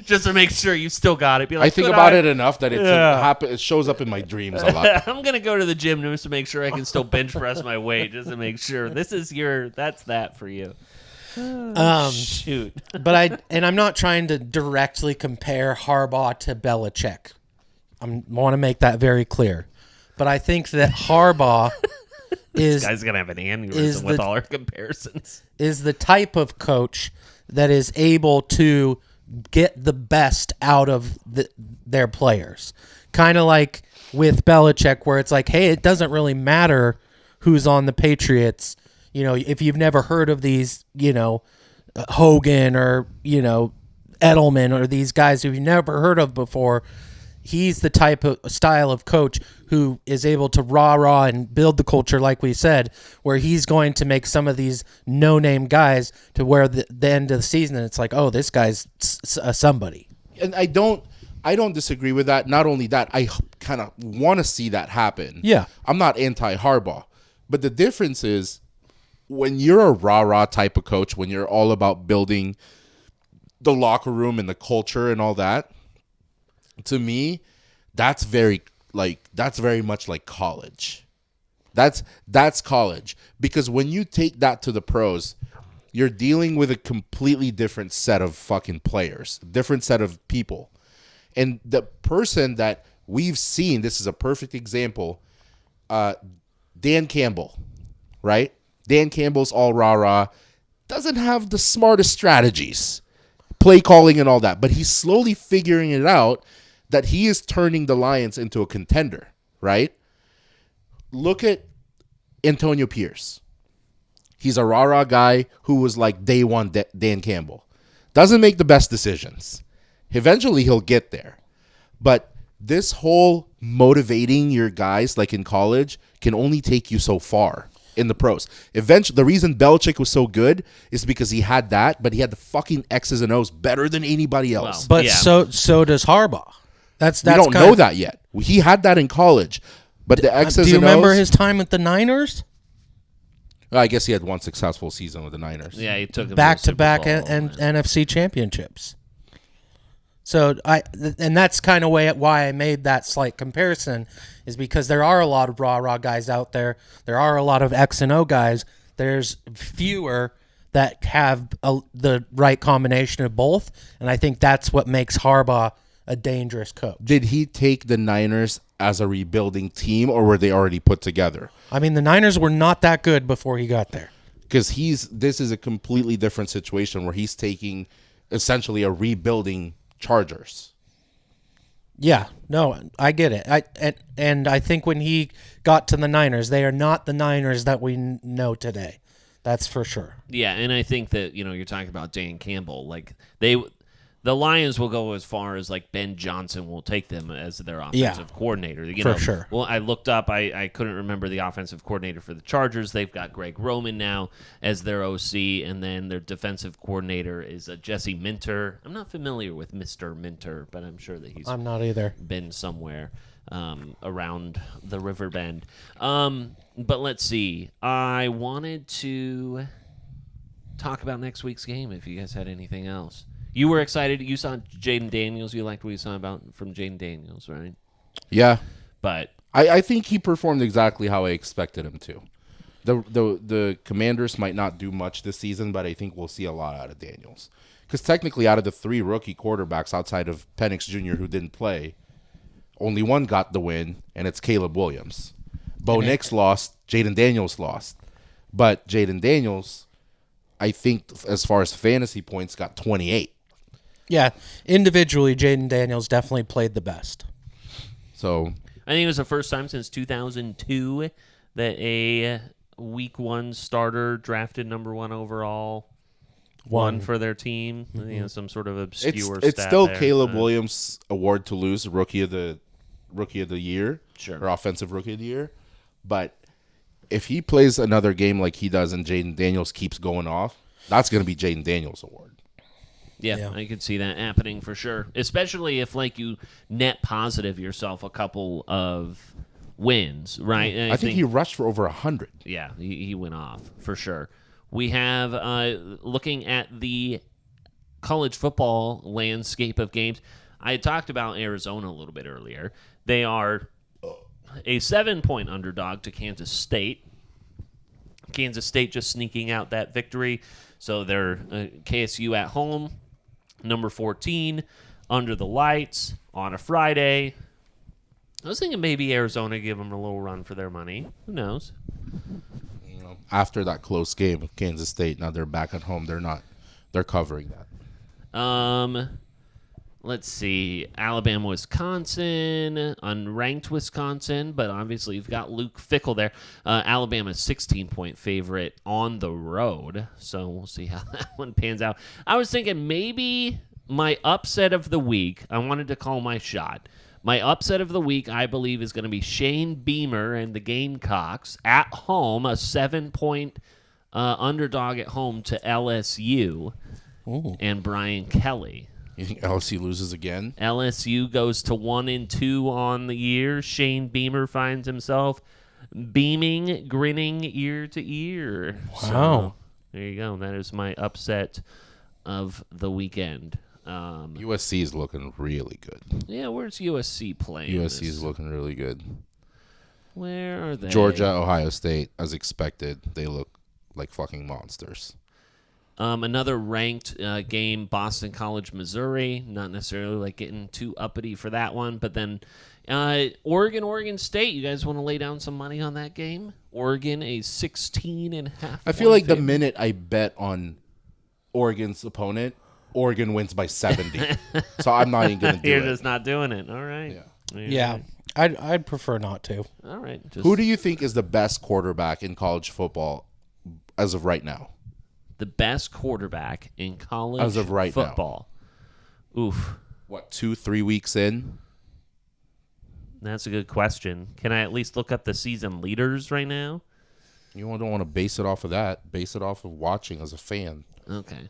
just to make sure you still got it. Be like, I think about it enough that it shows up in my dreams a lot. I'm gonna go to the gym just to make sure I can still bench press my weight, just to make sure that's that for you. Shoot. But I'm not trying to directly compare Harbaugh to Belichick. I want to make that very clear. But I think that Harbaugh this guy's gonna have an aneurysm with all our comparisons. Is the type of coach that is able to get the best out of their players. Kind of like with Belichick, where it's like, hey, it doesn't really matter who's on the Patriots. You know, if you've never heard of these, Hogan or, Edelman or these guys who you've never heard of before, he's the type of style of coach who is able to rah and build the culture, like we said, where he's going to make some of these no-name guys to where the end of the season, it's like, oh, this guy's somebody. And I don't disagree with that. Not only that, I kind of want to see that happen. Yeah. I'm not anti-Harbaugh. But the difference is when you're a rah-rah type of coach, when you're all about building the locker room and the culture and all that, to me, that's very much like college. That's college. Because when you take that to the pros, you're dealing with a completely different set of fucking players, different set of people. And the person that we've seen, this is a perfect example, Dan Campbell, right? Dan Campbell's all rah-rah, doesn't have the smartest strategies, play calling and all that, but he's slowly figuring it out that he is turning the Lions into a contender, right? Look at Antonio Pierce. He's a rah-rah guy who was like day one Dan Campbell. Doesn't make the best decisions. Eventually he'll get there. But this whole motivating your guys like in college can only take you so far in the pros. Eventually, the reason Belichick was so good is because he had that, but he had the fucking X's and O's better than anybody else. But so does Harbaugh. That's we don't know that yet. He had that in college, but the X's and O's. Do you remember his time with the Niners? I guess he had one successful season with the Niners. Yeah, he took back-to-back and NFC championships. So and that's kind of why I made that slight comparison, is because there are a lot of rah-rah guys out there. There are a lot of X and O guys. There's fewer that have the right combination of both, and I think that's what makes Harbaugh a dangerous coach. Did he take the Niners as a rebuilding team, or were they already put together? I mean, the Niners were not that good before he got there. Because this is a completely different situation where he's taking essentially a rebuilding Chargers. Yeah, no, I get it. And I think when he got to the Niners, they are not the Niners that we know today. That's for sure. Yeah, and I think that, you're talking about Dan Campbell. Like, the Lions will go as far as, like, Ben Johnson will take them as their offensive coordinator. For sure. Well, I looked up. I couldn't remember the offensive coordinator for the Chargers. They've got Greg Roman now as their OC, and then their defensive coordinator is Jesse Minter. I'm not familiar with Mr. Minter, but I'm sure that I'm not either. Been somewhere around the river bend. But let's see. I wanted to talk about next week's game if you guys had anything else. You were excited. You saw Jaden Daniels. You liked what you saw from Jaden Daniels, right? Yeah. But I think he performed exactly how I expected him to. The Commanders might not do much this season, but I think we'll see a lot out of Daniels. Because technically out of the 3 rookie quarterbacks outside of Penix Jr. who didn't play, only one got the win, and it's Caleb Williams. Bo Nix lost. Jaden Daniels lost. But Jaden Daniels, I think as far as fantasy points, got 28. Yeah, individually, Jaden Daniels definitely played the best. So I think it was the first time since 2002 that a Week 1 starter drafted number 1 overall won for their team. Mm-hmm. Some sort of obscure. It's still there, Caleb Williams' award to lose, rookie of the year, sure, or offensive rookie of the year. But if he plays another game like he does and Jaden Daniels keeps going off, that's going to be Jaden Daniels' award. Yeah, I could see that happening for sure. Especially if, like, you net positive yourself a couple of wins, right? And I think he rushed for over 100. Yeah, he went off for sure. We have, looking at the college football landscape of games. I had talked about Arizona a little bit earlier. They are a 7-point underdog to Kansas State. Kansas State just sneaking out that victory. So they're KSU at home, number 14, under the lights on a Friday. I was thinking maybe Arizona give them a little run for their money. Who knows? After that close game with Kansas State, now they're back at home. They're covering that. Let's see. Alabama, Wisconsin, unranked Wisconsin, but obviously you've got Luke Fickell there. Alabama's 16-point favorite on the road, so we'll see how that one pans out. I was thinking maybe my upset of the week, I wanted to call my shot. My upset of the week, I believe, is going to be Shane Beamer and the Gamecocks at home, a 7-point underdog at home to LSU. Ooh. And Brian Kelly. You think LSU loses again? LSU goes to 1-2 on the year. Shane Beamer finds himself beaming, grinning ear to ear. Wow. So, there you go. That is my upset of the weekend. USC is looking really good. Yeah, where's USC playing? USC is looking really good. Where are they? Georgia, Ohio State, as expected, they look like fucking monsters. Another ranked game, Boston College, Missouri. Not necessarily like getting too uppity for that one, but then Oregon State. You guys want to lay down some money on that game? Oregon, a 16.5. I feel like the minute I bet on Oregon's opponent, Oregon wins by 70. So I'm not even going to do You're it. just not doing it. All right. Yeah. I'd prefer not to. All right. Who do you think is the best quarterback in college football as of right now? The best quarterback in college as of right football. Now. Oof. What, 2-3 weeks in? That's a good question. Can I at least look up the season leaders right now? You don't want to base it off of that. Base it off of watching as a fan. Okay.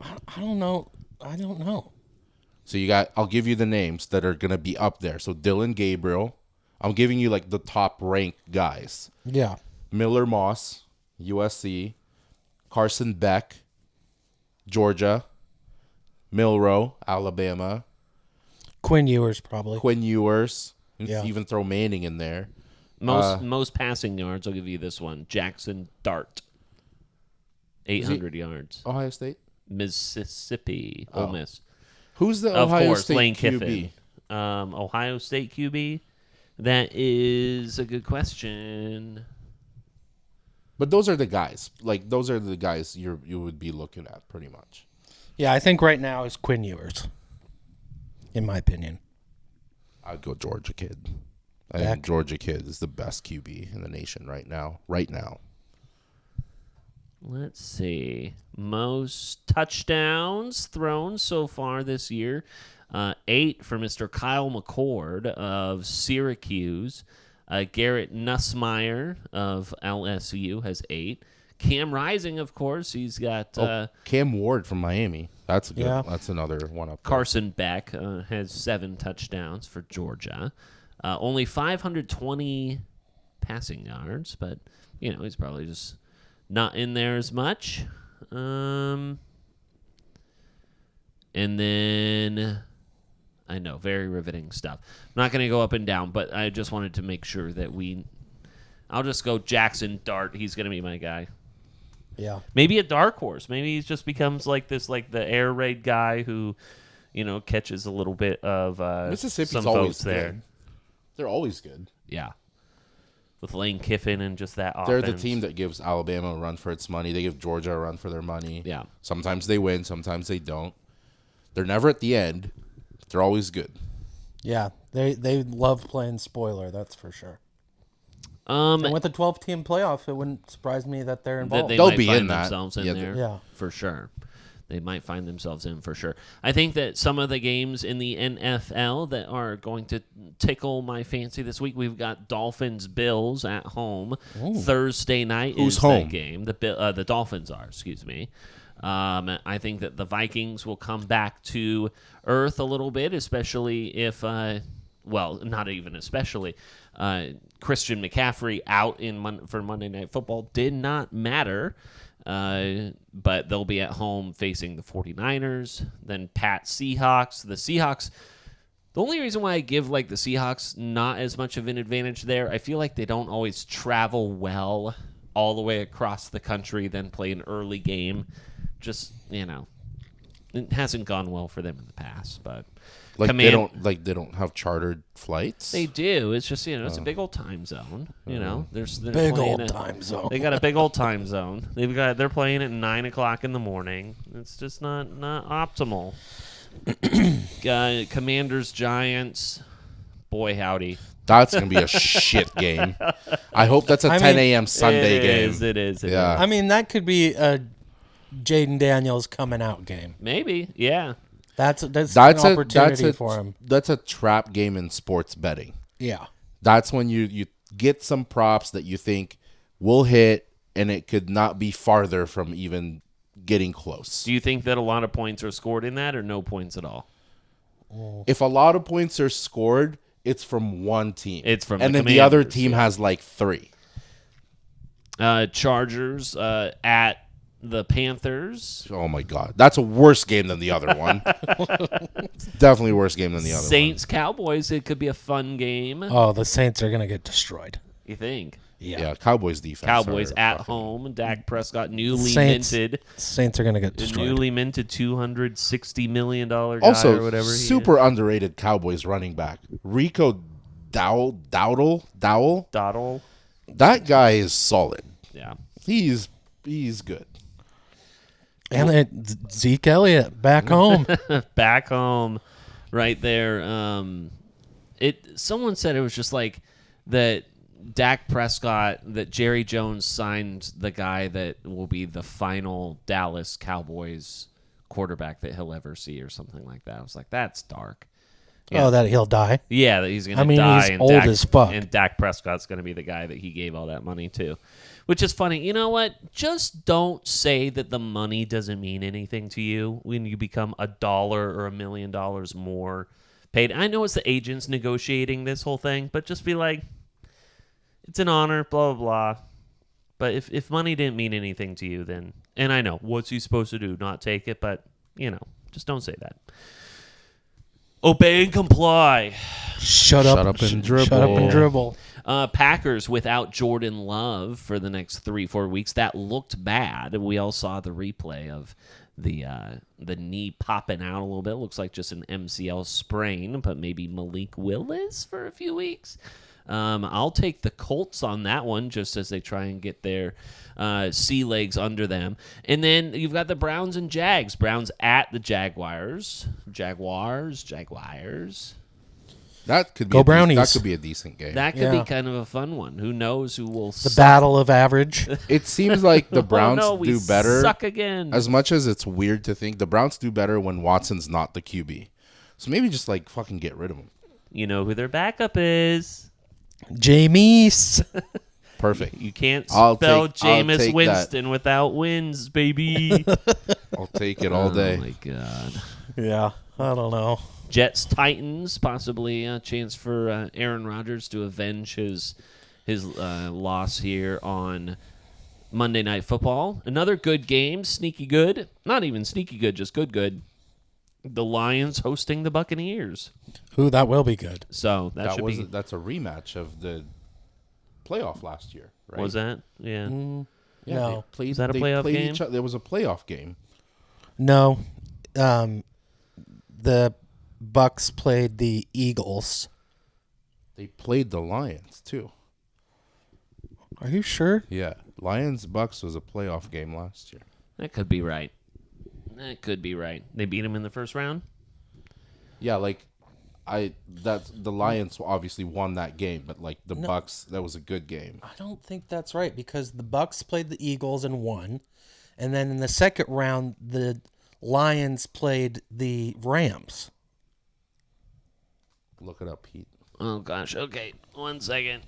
I don't know. So I'll give you the names that are going to be up there. So Dylan Gabriel. I'm giving you like the top ranked guys. Yeah. Miller Moss, USC. Carson Beck, Georgia. Milroe, Alabama. Quinn Ewers, probably. Quinn Ewers. Yeah. Even throw Manning in there. Most passing yards, I'll give you this one. Jackson Dart. 800 yards. Ohio State? Mississippi. Ole Miss. Who's the of Ohio course, State Lane QB? Kiffin. Ohio State QB? That is a good question. But those are the guys. Like, those are the guys you would be looking at pretty much. Yeah, I think right now is Quinn Ewers, in my opinion. I'd go Georgia Kid. I think Georgia Kid is the best QB in the nation right now. Let's see. Most touchdowns thrown so far this year. 8 for Mr. Kyle McCord of Syracuse. Garrett Nussmeier of LSU has 8. Cam Rising, of course, he's got Cam Ward from Miami. That's good. Yeah. That's another one up there. Carson Beck has 7 touchdowns for Georgia. Only 520 passing yards, but he's probably just not in there as much. And then I know, very riveting stuff. I'm not going to go up and down, but I just wanted to make sure that I'll just go Jackson Dart. He's going to be my guy. Yeah. Maybe a dark horse. Maybe he just becomes like this, like the air raid guy who, catches a little bit of Mississippi's some always votes there. Good. They're always good. Yeah. With Lane Kiffin and just that offense. They're the team that gives Alabama a run for its money. They give Georgia a run for their money. Yeah. Sometimes they win. Sometimes they don't. They're never at the end. They're always good. Yeah, they love playing spoiler, that's for sure. And with the 12-team playoff, it wouldn't surprise me that they're involved. They'll be in that. Themselves in there, yeah, for sure. They might find themselves in for sure. I think that some of the games in the NFL that are going to tickle my fancy this week, we've got Dolphins-Bills at home. Ooh. Thursday night is home? the game. The Dolphins are, excuse me. I think that the Vikings will come back to earth a little bit, especially if, not even especially, Christian McCaffrey out for Monday Night Football did not matter. But they'll be at home facing the 49ers, then Pats Seahawks. The Seahawks, the only reason why I give the Seahawks not as much of an advantage there, I feel like they don't always travel well all the way across the country, then play an early game. Just, it hasn't gone well for them in the past, but they don't have chartered flights. they do. It's just it's a big old time zone. They're Big playing old time zone. They got a big old time zone. They're playing at 9:00 in the morning. It's just not optimal. Commanders Giants, boy howdy. That's gonna be a shit game. I hope that's a 10 a.m. Sunday game. It is. Yeah. I mean, that could be a Jaden Daniels coming out game. Maybe, yeah. That's an opportunity for him. That's a trap game in sports betting. Yeah. That's when you get some props that you think will hit, and it could not be farther from even getting close. Do you think that a lot of points are scored in that, or no points at all? If a lot of points are scored, it's from one team. It's from and the then the other Commanders, team has 3. Chargers at the Panthers. Oh my God, that's a worse game than the other one. Definitely a worse game than the other Saints Cowboys. It could be a fun game. Oh, the Saints are gonna get destroyed. You think? one. Yeah, Cowboys defense. Cowboys are at fucking- home. Dak Prescott newly Saints minted. are gonna get The destroyed. newly minted $260 million guy or Also, whatever. super underrated Cowboys running back Rico Dowdle. Doddle. That guy is solid. Yeah. He's good. And Zeke Elliott back home. Back home, right there. Someone said it was just that Dak Prescott, that Jerry Jones signed the guy that will be the final Dallas Cowboys quarterback that he'll ever see, or something like that. I was like, that's dark. Yeah. Oh, that he'll die. Yeah, that he's going to I mean, die. he's and old Dak, as fuck. And Dak Prescott's going to be the guy that he gave all that money to. Which is funny. You know what? Just don't say that the money doesn't mean anything to you when you become $1 or $1 million more paid. I know it's the agents negotiating this whole thing, but just be like, it's an honor, blah, blah, blah. But if money didn't mean anything to you, then, and I know, what's he supposed to do? Not take it, but, just don't say that. Obey and comply. Shut up and dribble. Packers without Jordan Love for the next 3-4 weeks. That looked bad. We all saw the replay of the knee popping out a little bit. Looks like just an MCL sprain, but maybe Malik Willis for a few weeks. I'll take the Colts on that one, just as they try and get their sea legs under them. And then you've got the Browns and Jags. Browns at the Jaguars. Jaguars. That could be Go Brownies. That could be a decent game. That could be kind of a fun one. Who knows who will The battle of average. It seems like the Browns we do better. Suck again. As much as it's weird to think, the Browns do better when Watson's not the QB. So maybe just fucking get rid of him. You know who their backup is. Jameis. Perfect. You can't I'll spell take- I'll Jameis take Winston without wins, baby. I'll take it all day. Oh my god. Yeah, I don't know. Jets Titans, possibly a chance for Aaron Rodgers to avenge his loss here on Monday Night Football. Another good game, sneaky good. Not even sneaky good, just good. The Lions hosting the Buccaneers. Ooh, that will be good. So that should be. That's a rematch of the playoff last year, right? Was that? Yeah. No. they played, Is that a they playoff played game? There was a playoff game. No. The Bucks played the Eagles. They played the Lions too. Are you sure? Yeah, Lions Bucks was a playoff game last year. That could be right. They beat him in the first round? Yeah, that's the Lions obviously won that game, but the Bucks, that was a good game. I don't think that's right because the Bucks played the Eagles and won. And then in the second round, the Lions played the Rams. Look it up, Pete. Oh, gosh. Okay. 1 second.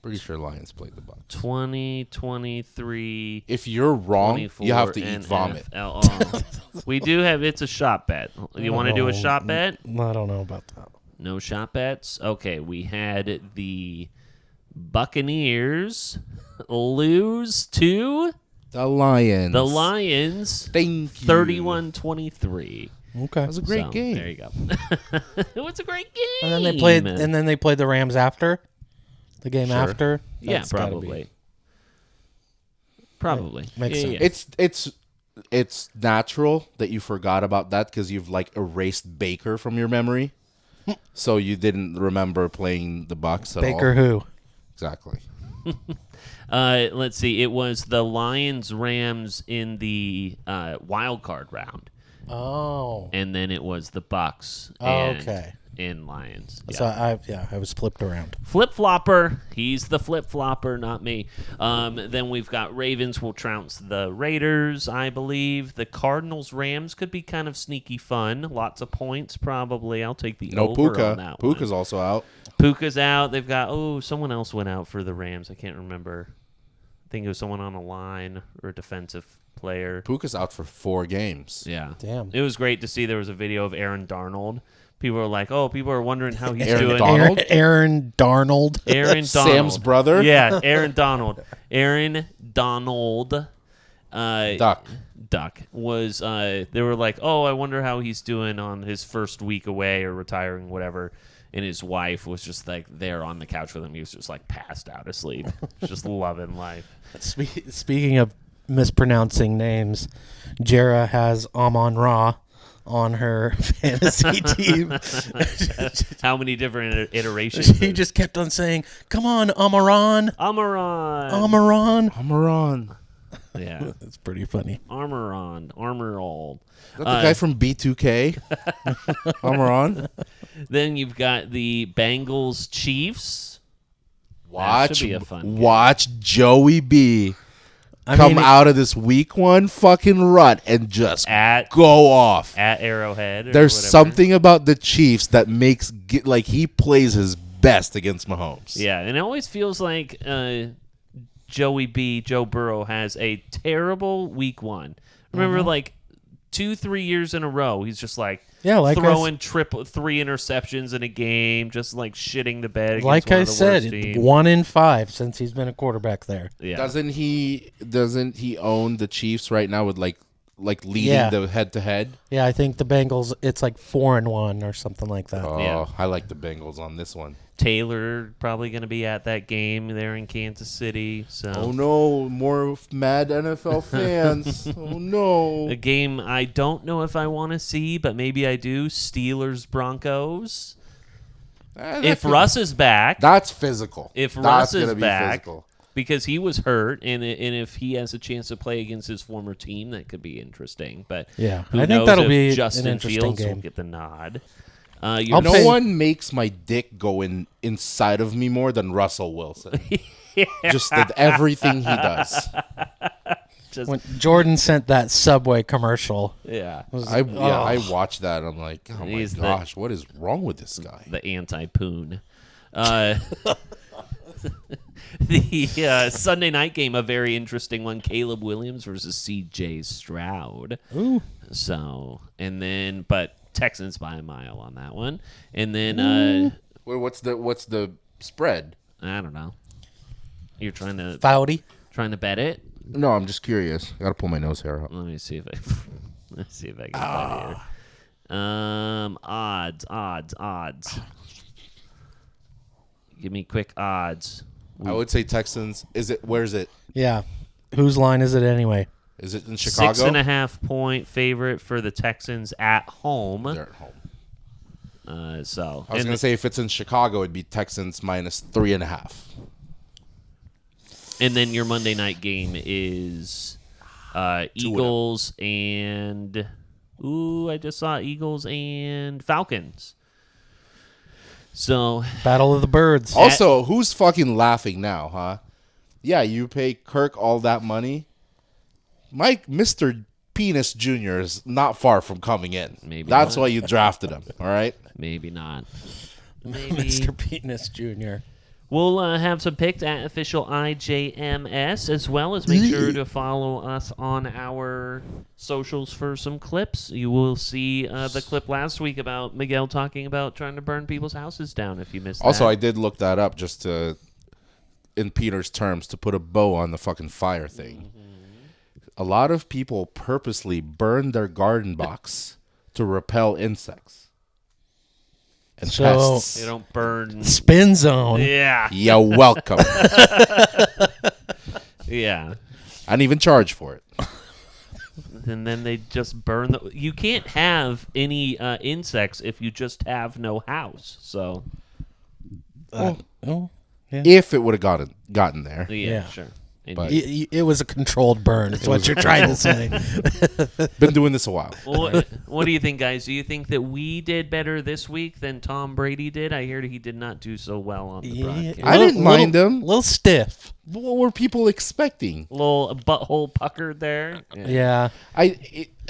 Pretty sure Lions played the Bucks. 2023. If you're wrong, you have to eat vomit. We do have, it's a shot bet. You want to do a shot bet? I don't know about that. No shot bets? Okay, we had the Buccaneers lose to The Lions. The Lions, Thank you. 31-23. Okay. That was a great game. There you go. It was a great game. And then they played the Rams after the game after. Yeah, That's gotta probably. Probably. Makes sense. Yeah. It's natural that you forgot about that because you've like erased Baker from your memory, so you didn't remember playing the Bucs at all. Baker who? Exactly. Let's see. It was the Lions-Rams in the wild card round, Oh. and then it was the Bucs and Lions. Yeah. So I was flipped around. Flip-flopper. He's the flip-flopper, not me. Then we've got Ravens will trounce the Raiders, I believe. The Cardinals-Rams could be kind of sneaky fun. Lots of points, probably. I'll take the over on that one. Puka's also out. Puka's out. They've got, someone else went out for the Rams. I can't remember. I think it was someone on a line or a defensive player. Puka's out for 4 games. Yeah. Damn. It was great to see there was a video of Aaron Darnold. People are like, people are wondering how he's Aaron doing. Donald? Aaron Darnold. Aaron Donald. Sam's brother? Yeah, Aaron Donald. Aaron Donald. Duck was, they were like, I wonder how he's doing on his first week away or retiring, whatever. And his wife was just like there on the couch with him. He was just like passed out asleep, just loving life. Speaking of mispronouncing names, Jera has Amon-Ra on her fantasy team. How many different iterations? He just kept on saying, "Come on, Amaran." Yeah, That's pretty funny. Armoral. Is that the guy from B2K? Amaran? Then you've got the Bengals Chiefs. Watch, should be a fun game. watch Joey B come out of this week 1 fucking rut and just go off. At Arrowhead. There's something about the Chiefs that makes he plays his best against Mahomes. Yeah, and it always feels like Joe Burrow has a terrible week 1. Remember, 2-3 years in a row, he's just throwing 3 interceptions in a game, just shitting the bed. Against Like one I of the said, worst teams. 1 in 5 since he's been a quarterback there. Yeah. Doesn't he own the Chiefs right now with leading the head-to-head? Yeah, I think the Bengals, it's 4-1 or something like that. Oh, Yeah. I like the Bengals on this one. Taylor probably going to be at that game there in Kansas City. So Oh no, more mad NFL fans. Oh no. a game I don't know if I want to see, but maybe I do. Steelers Broncos. If Russ is back, that's physical. If that's Russ is gonna be back, physical. because he was hurt, and if he has a chance to play against his former team, that could be interesting. But Yeah, who I think knows that'll if be an Justin interesting Fields game. will get the nod. No one makes my dick go inside of me more than Russell Wilson. Just everything he does. When Jordan sent that Subway commercial, Yeah. I watched that. I'm like, oh my He's gosh, what is wrong with this guy? The anti-poon. The Sunday night game, a very interesting one. Caleb Williams versus C.J. Stroud. Ooh. So, but Texans by a mile on that one. And then, Wait, what's the spread? I don't know. You're trying to bet it? No, I'm just curious. I gotta pull my nose hair out. Let me see if I can find it here. Odds. Give me quick odds. I would say Texans. Where is it? yeah. Whose line is it anyway? Is it in Chicago? 6.5 point favorite for the Texans at home. They're at home. So I was gonna say if it's in Chicago, it'd be Texans -3.5. And then your Monday night game is Eagles and I just saw Eagles and Falcons. So Battle of the Birds. Also, who's fucking laughing now, huh? Yeah, you pay Kirk all that money. Mr. Penis Jr. is not far from coming in. Maybe that's not. why you drafted him. All right. Maybe not. Mr. Penis Jr. We'll have some picks at official IJMS, as well as make sure to follow us on our socials for some clips. You will see the clip last week about Miguel talking about trying to burn people's houses down, if you missed that. Also, I did look that up just to, in Peter's terms, to put a bow on the fucking fire thing. a lot of people purposely burn their garden box to repel insects and So- pests. They don't burn. Spin zone. Yeah. You're welcome. Yeah. I didn't even charge for it. And then they just burn the. You can't have any insects if you just have no house. So Oh, If it would have gotten there. yeah. Yeah. Sure. But- it was a controlled burn. Is what you're trying to say. Been doing this a while. What do you think, guys? Do you think that we did better this week than Tom Brady did? I heard he did not do so well on the broadcast. I didn't mind him. A little stiff. What were people expecting? Little butthole puckered there. Yeah.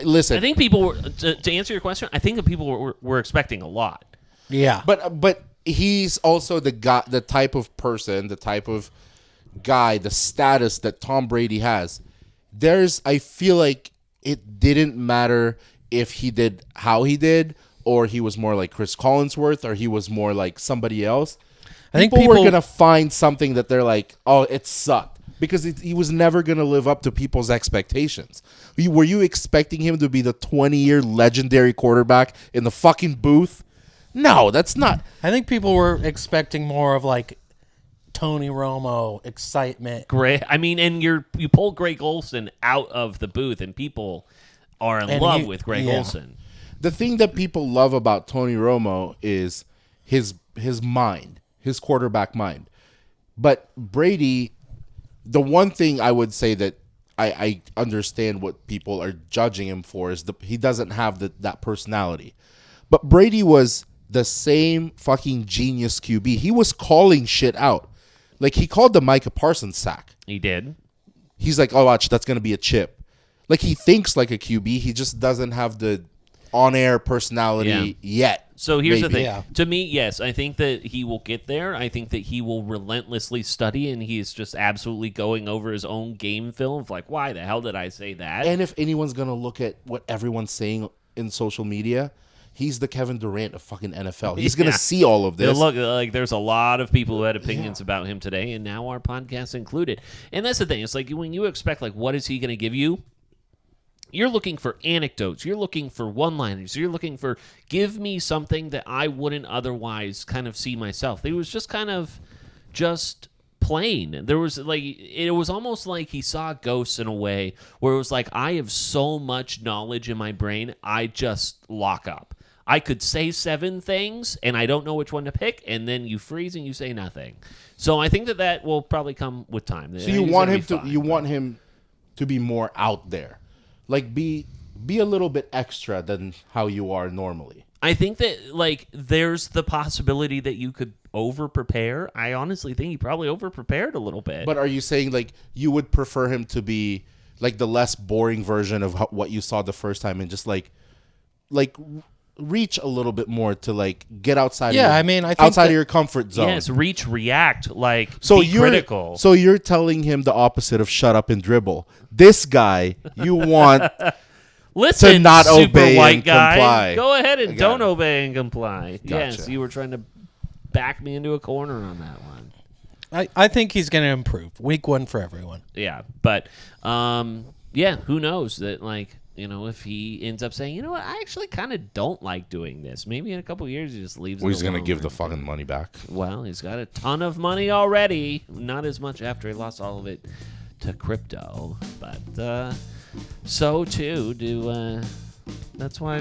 Listen. I think people were to answer your question. I think that people were expecting a lot. Yeah. But he's also the guy, the type of person, the type of guy, the status that Tom Brady has. I feel like it didn't matter if he did how he did, or he was more like Chris Collinsworth, or he was more like somebody else. I think people were people- gonna find something that they're like, oh, it sucked, because he was never gonna live up to people's expectations. Were you expecting him to be the 20-year legendary quarterback in the fucking booth? No, that's not. I think people were expecting more of like Tony Romo excitement. Great. I mean, and you pull Greg Olsen out of the booth, and people are in love with Greg Olsen. The thing that people love about Tony Romo is his mind, his quarterback mind. But Brady, the one thing I would say that I understand what people are judging him for is he doesn't have that personality. But Brady was the same fucking genius QB. He was calling shit out. Like, he called the Micah Parsons sack. He did. He's like, oh, watch, that's going to be a chip. Like, he thinks like a QB. He just doesn't have the on-air personality yet. So here's the thing. Yeah. To me, yes, I think that he will get there. I think that he will relentlessly study, and he's just absolutely going over his own game film of like, why the hell did I say that? And if anyone's going to look at what everyone's saying in social media, he's the Kevin Durant of fucking NFL. He's going to see all of this. Look, like there's a lot of people who had opinions about him today, and now our podcast included. And that's the thing. It's like when you expect, like, what is he going to give you? You're looking for anecdotes. You're looking for one-liners. You're looking for, give me something that I wouldn't otherwise kind of see myself. It was just kind of just plain. There was like, it was almost like he saw ghosts in a way where it was like, I have so much knowledge in my brain, I just lock up. I could say 7 things, and I don't know which one to pick, and then you freeze and you say nothing. So I think that will probably come with time. So you want him to be more out there. Like, be a little bit extra than how you are normally. I think that, like, there's the possibility that you could over-prepare. I honestly think he probably over-prepared a little bit. But are you saying, like, you would prefer him to be, like, the less boring version of what you saw the first time and just, like reach a little bit more to, like, get outside Yeah, of your, I mean, I think outside that- of your comfort zone? Yes, reach, react, like, So be critical. So you're telling him the opposite of shut up and dribble. This guy, you want Listen, to not super obey white and guy, comply. go ahead and I got don't it. obey and comply. Gotcha. Yes, you were trying to back me into a corner on that one. I think he's going to improve. Week 1 for everyone. Yeah, but yeah, who knows that, like, you know, if he ends up saying, you know what, I actually kind of don't like doing this. Maybe in a couple of years he just leaves. Well, he's it going to alone. give the fucking money back. Well, he's got a ton of money already. Not as much after he lost all of it to crypto, but so too do. That's why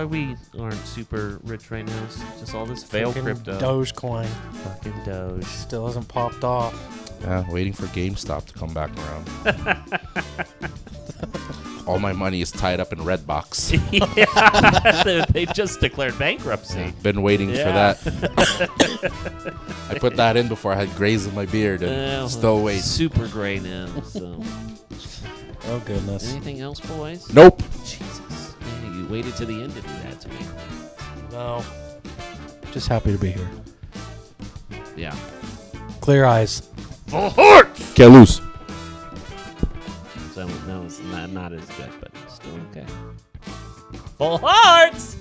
we aren't super rich right now. It's just all this failed Fucking crypto. Dogecoin Fucking Doge. still hasn't popped off. Yeah, waiting for GameStop to come back around. All my money is tied up in Redbox. Yeah, they just declared bankruptcy. Been waiting for Yeah. that. I put that in before I had grays in my beard and still waiting. Super gray now. So, Oh, goodness. anything else, boys? Nope. Jesus, yeah, you waited to the end to do that to me. No. Just happy to be here. Yeah. Clear eyes. Get loose. So that was not as good, but still okay. Full hearts.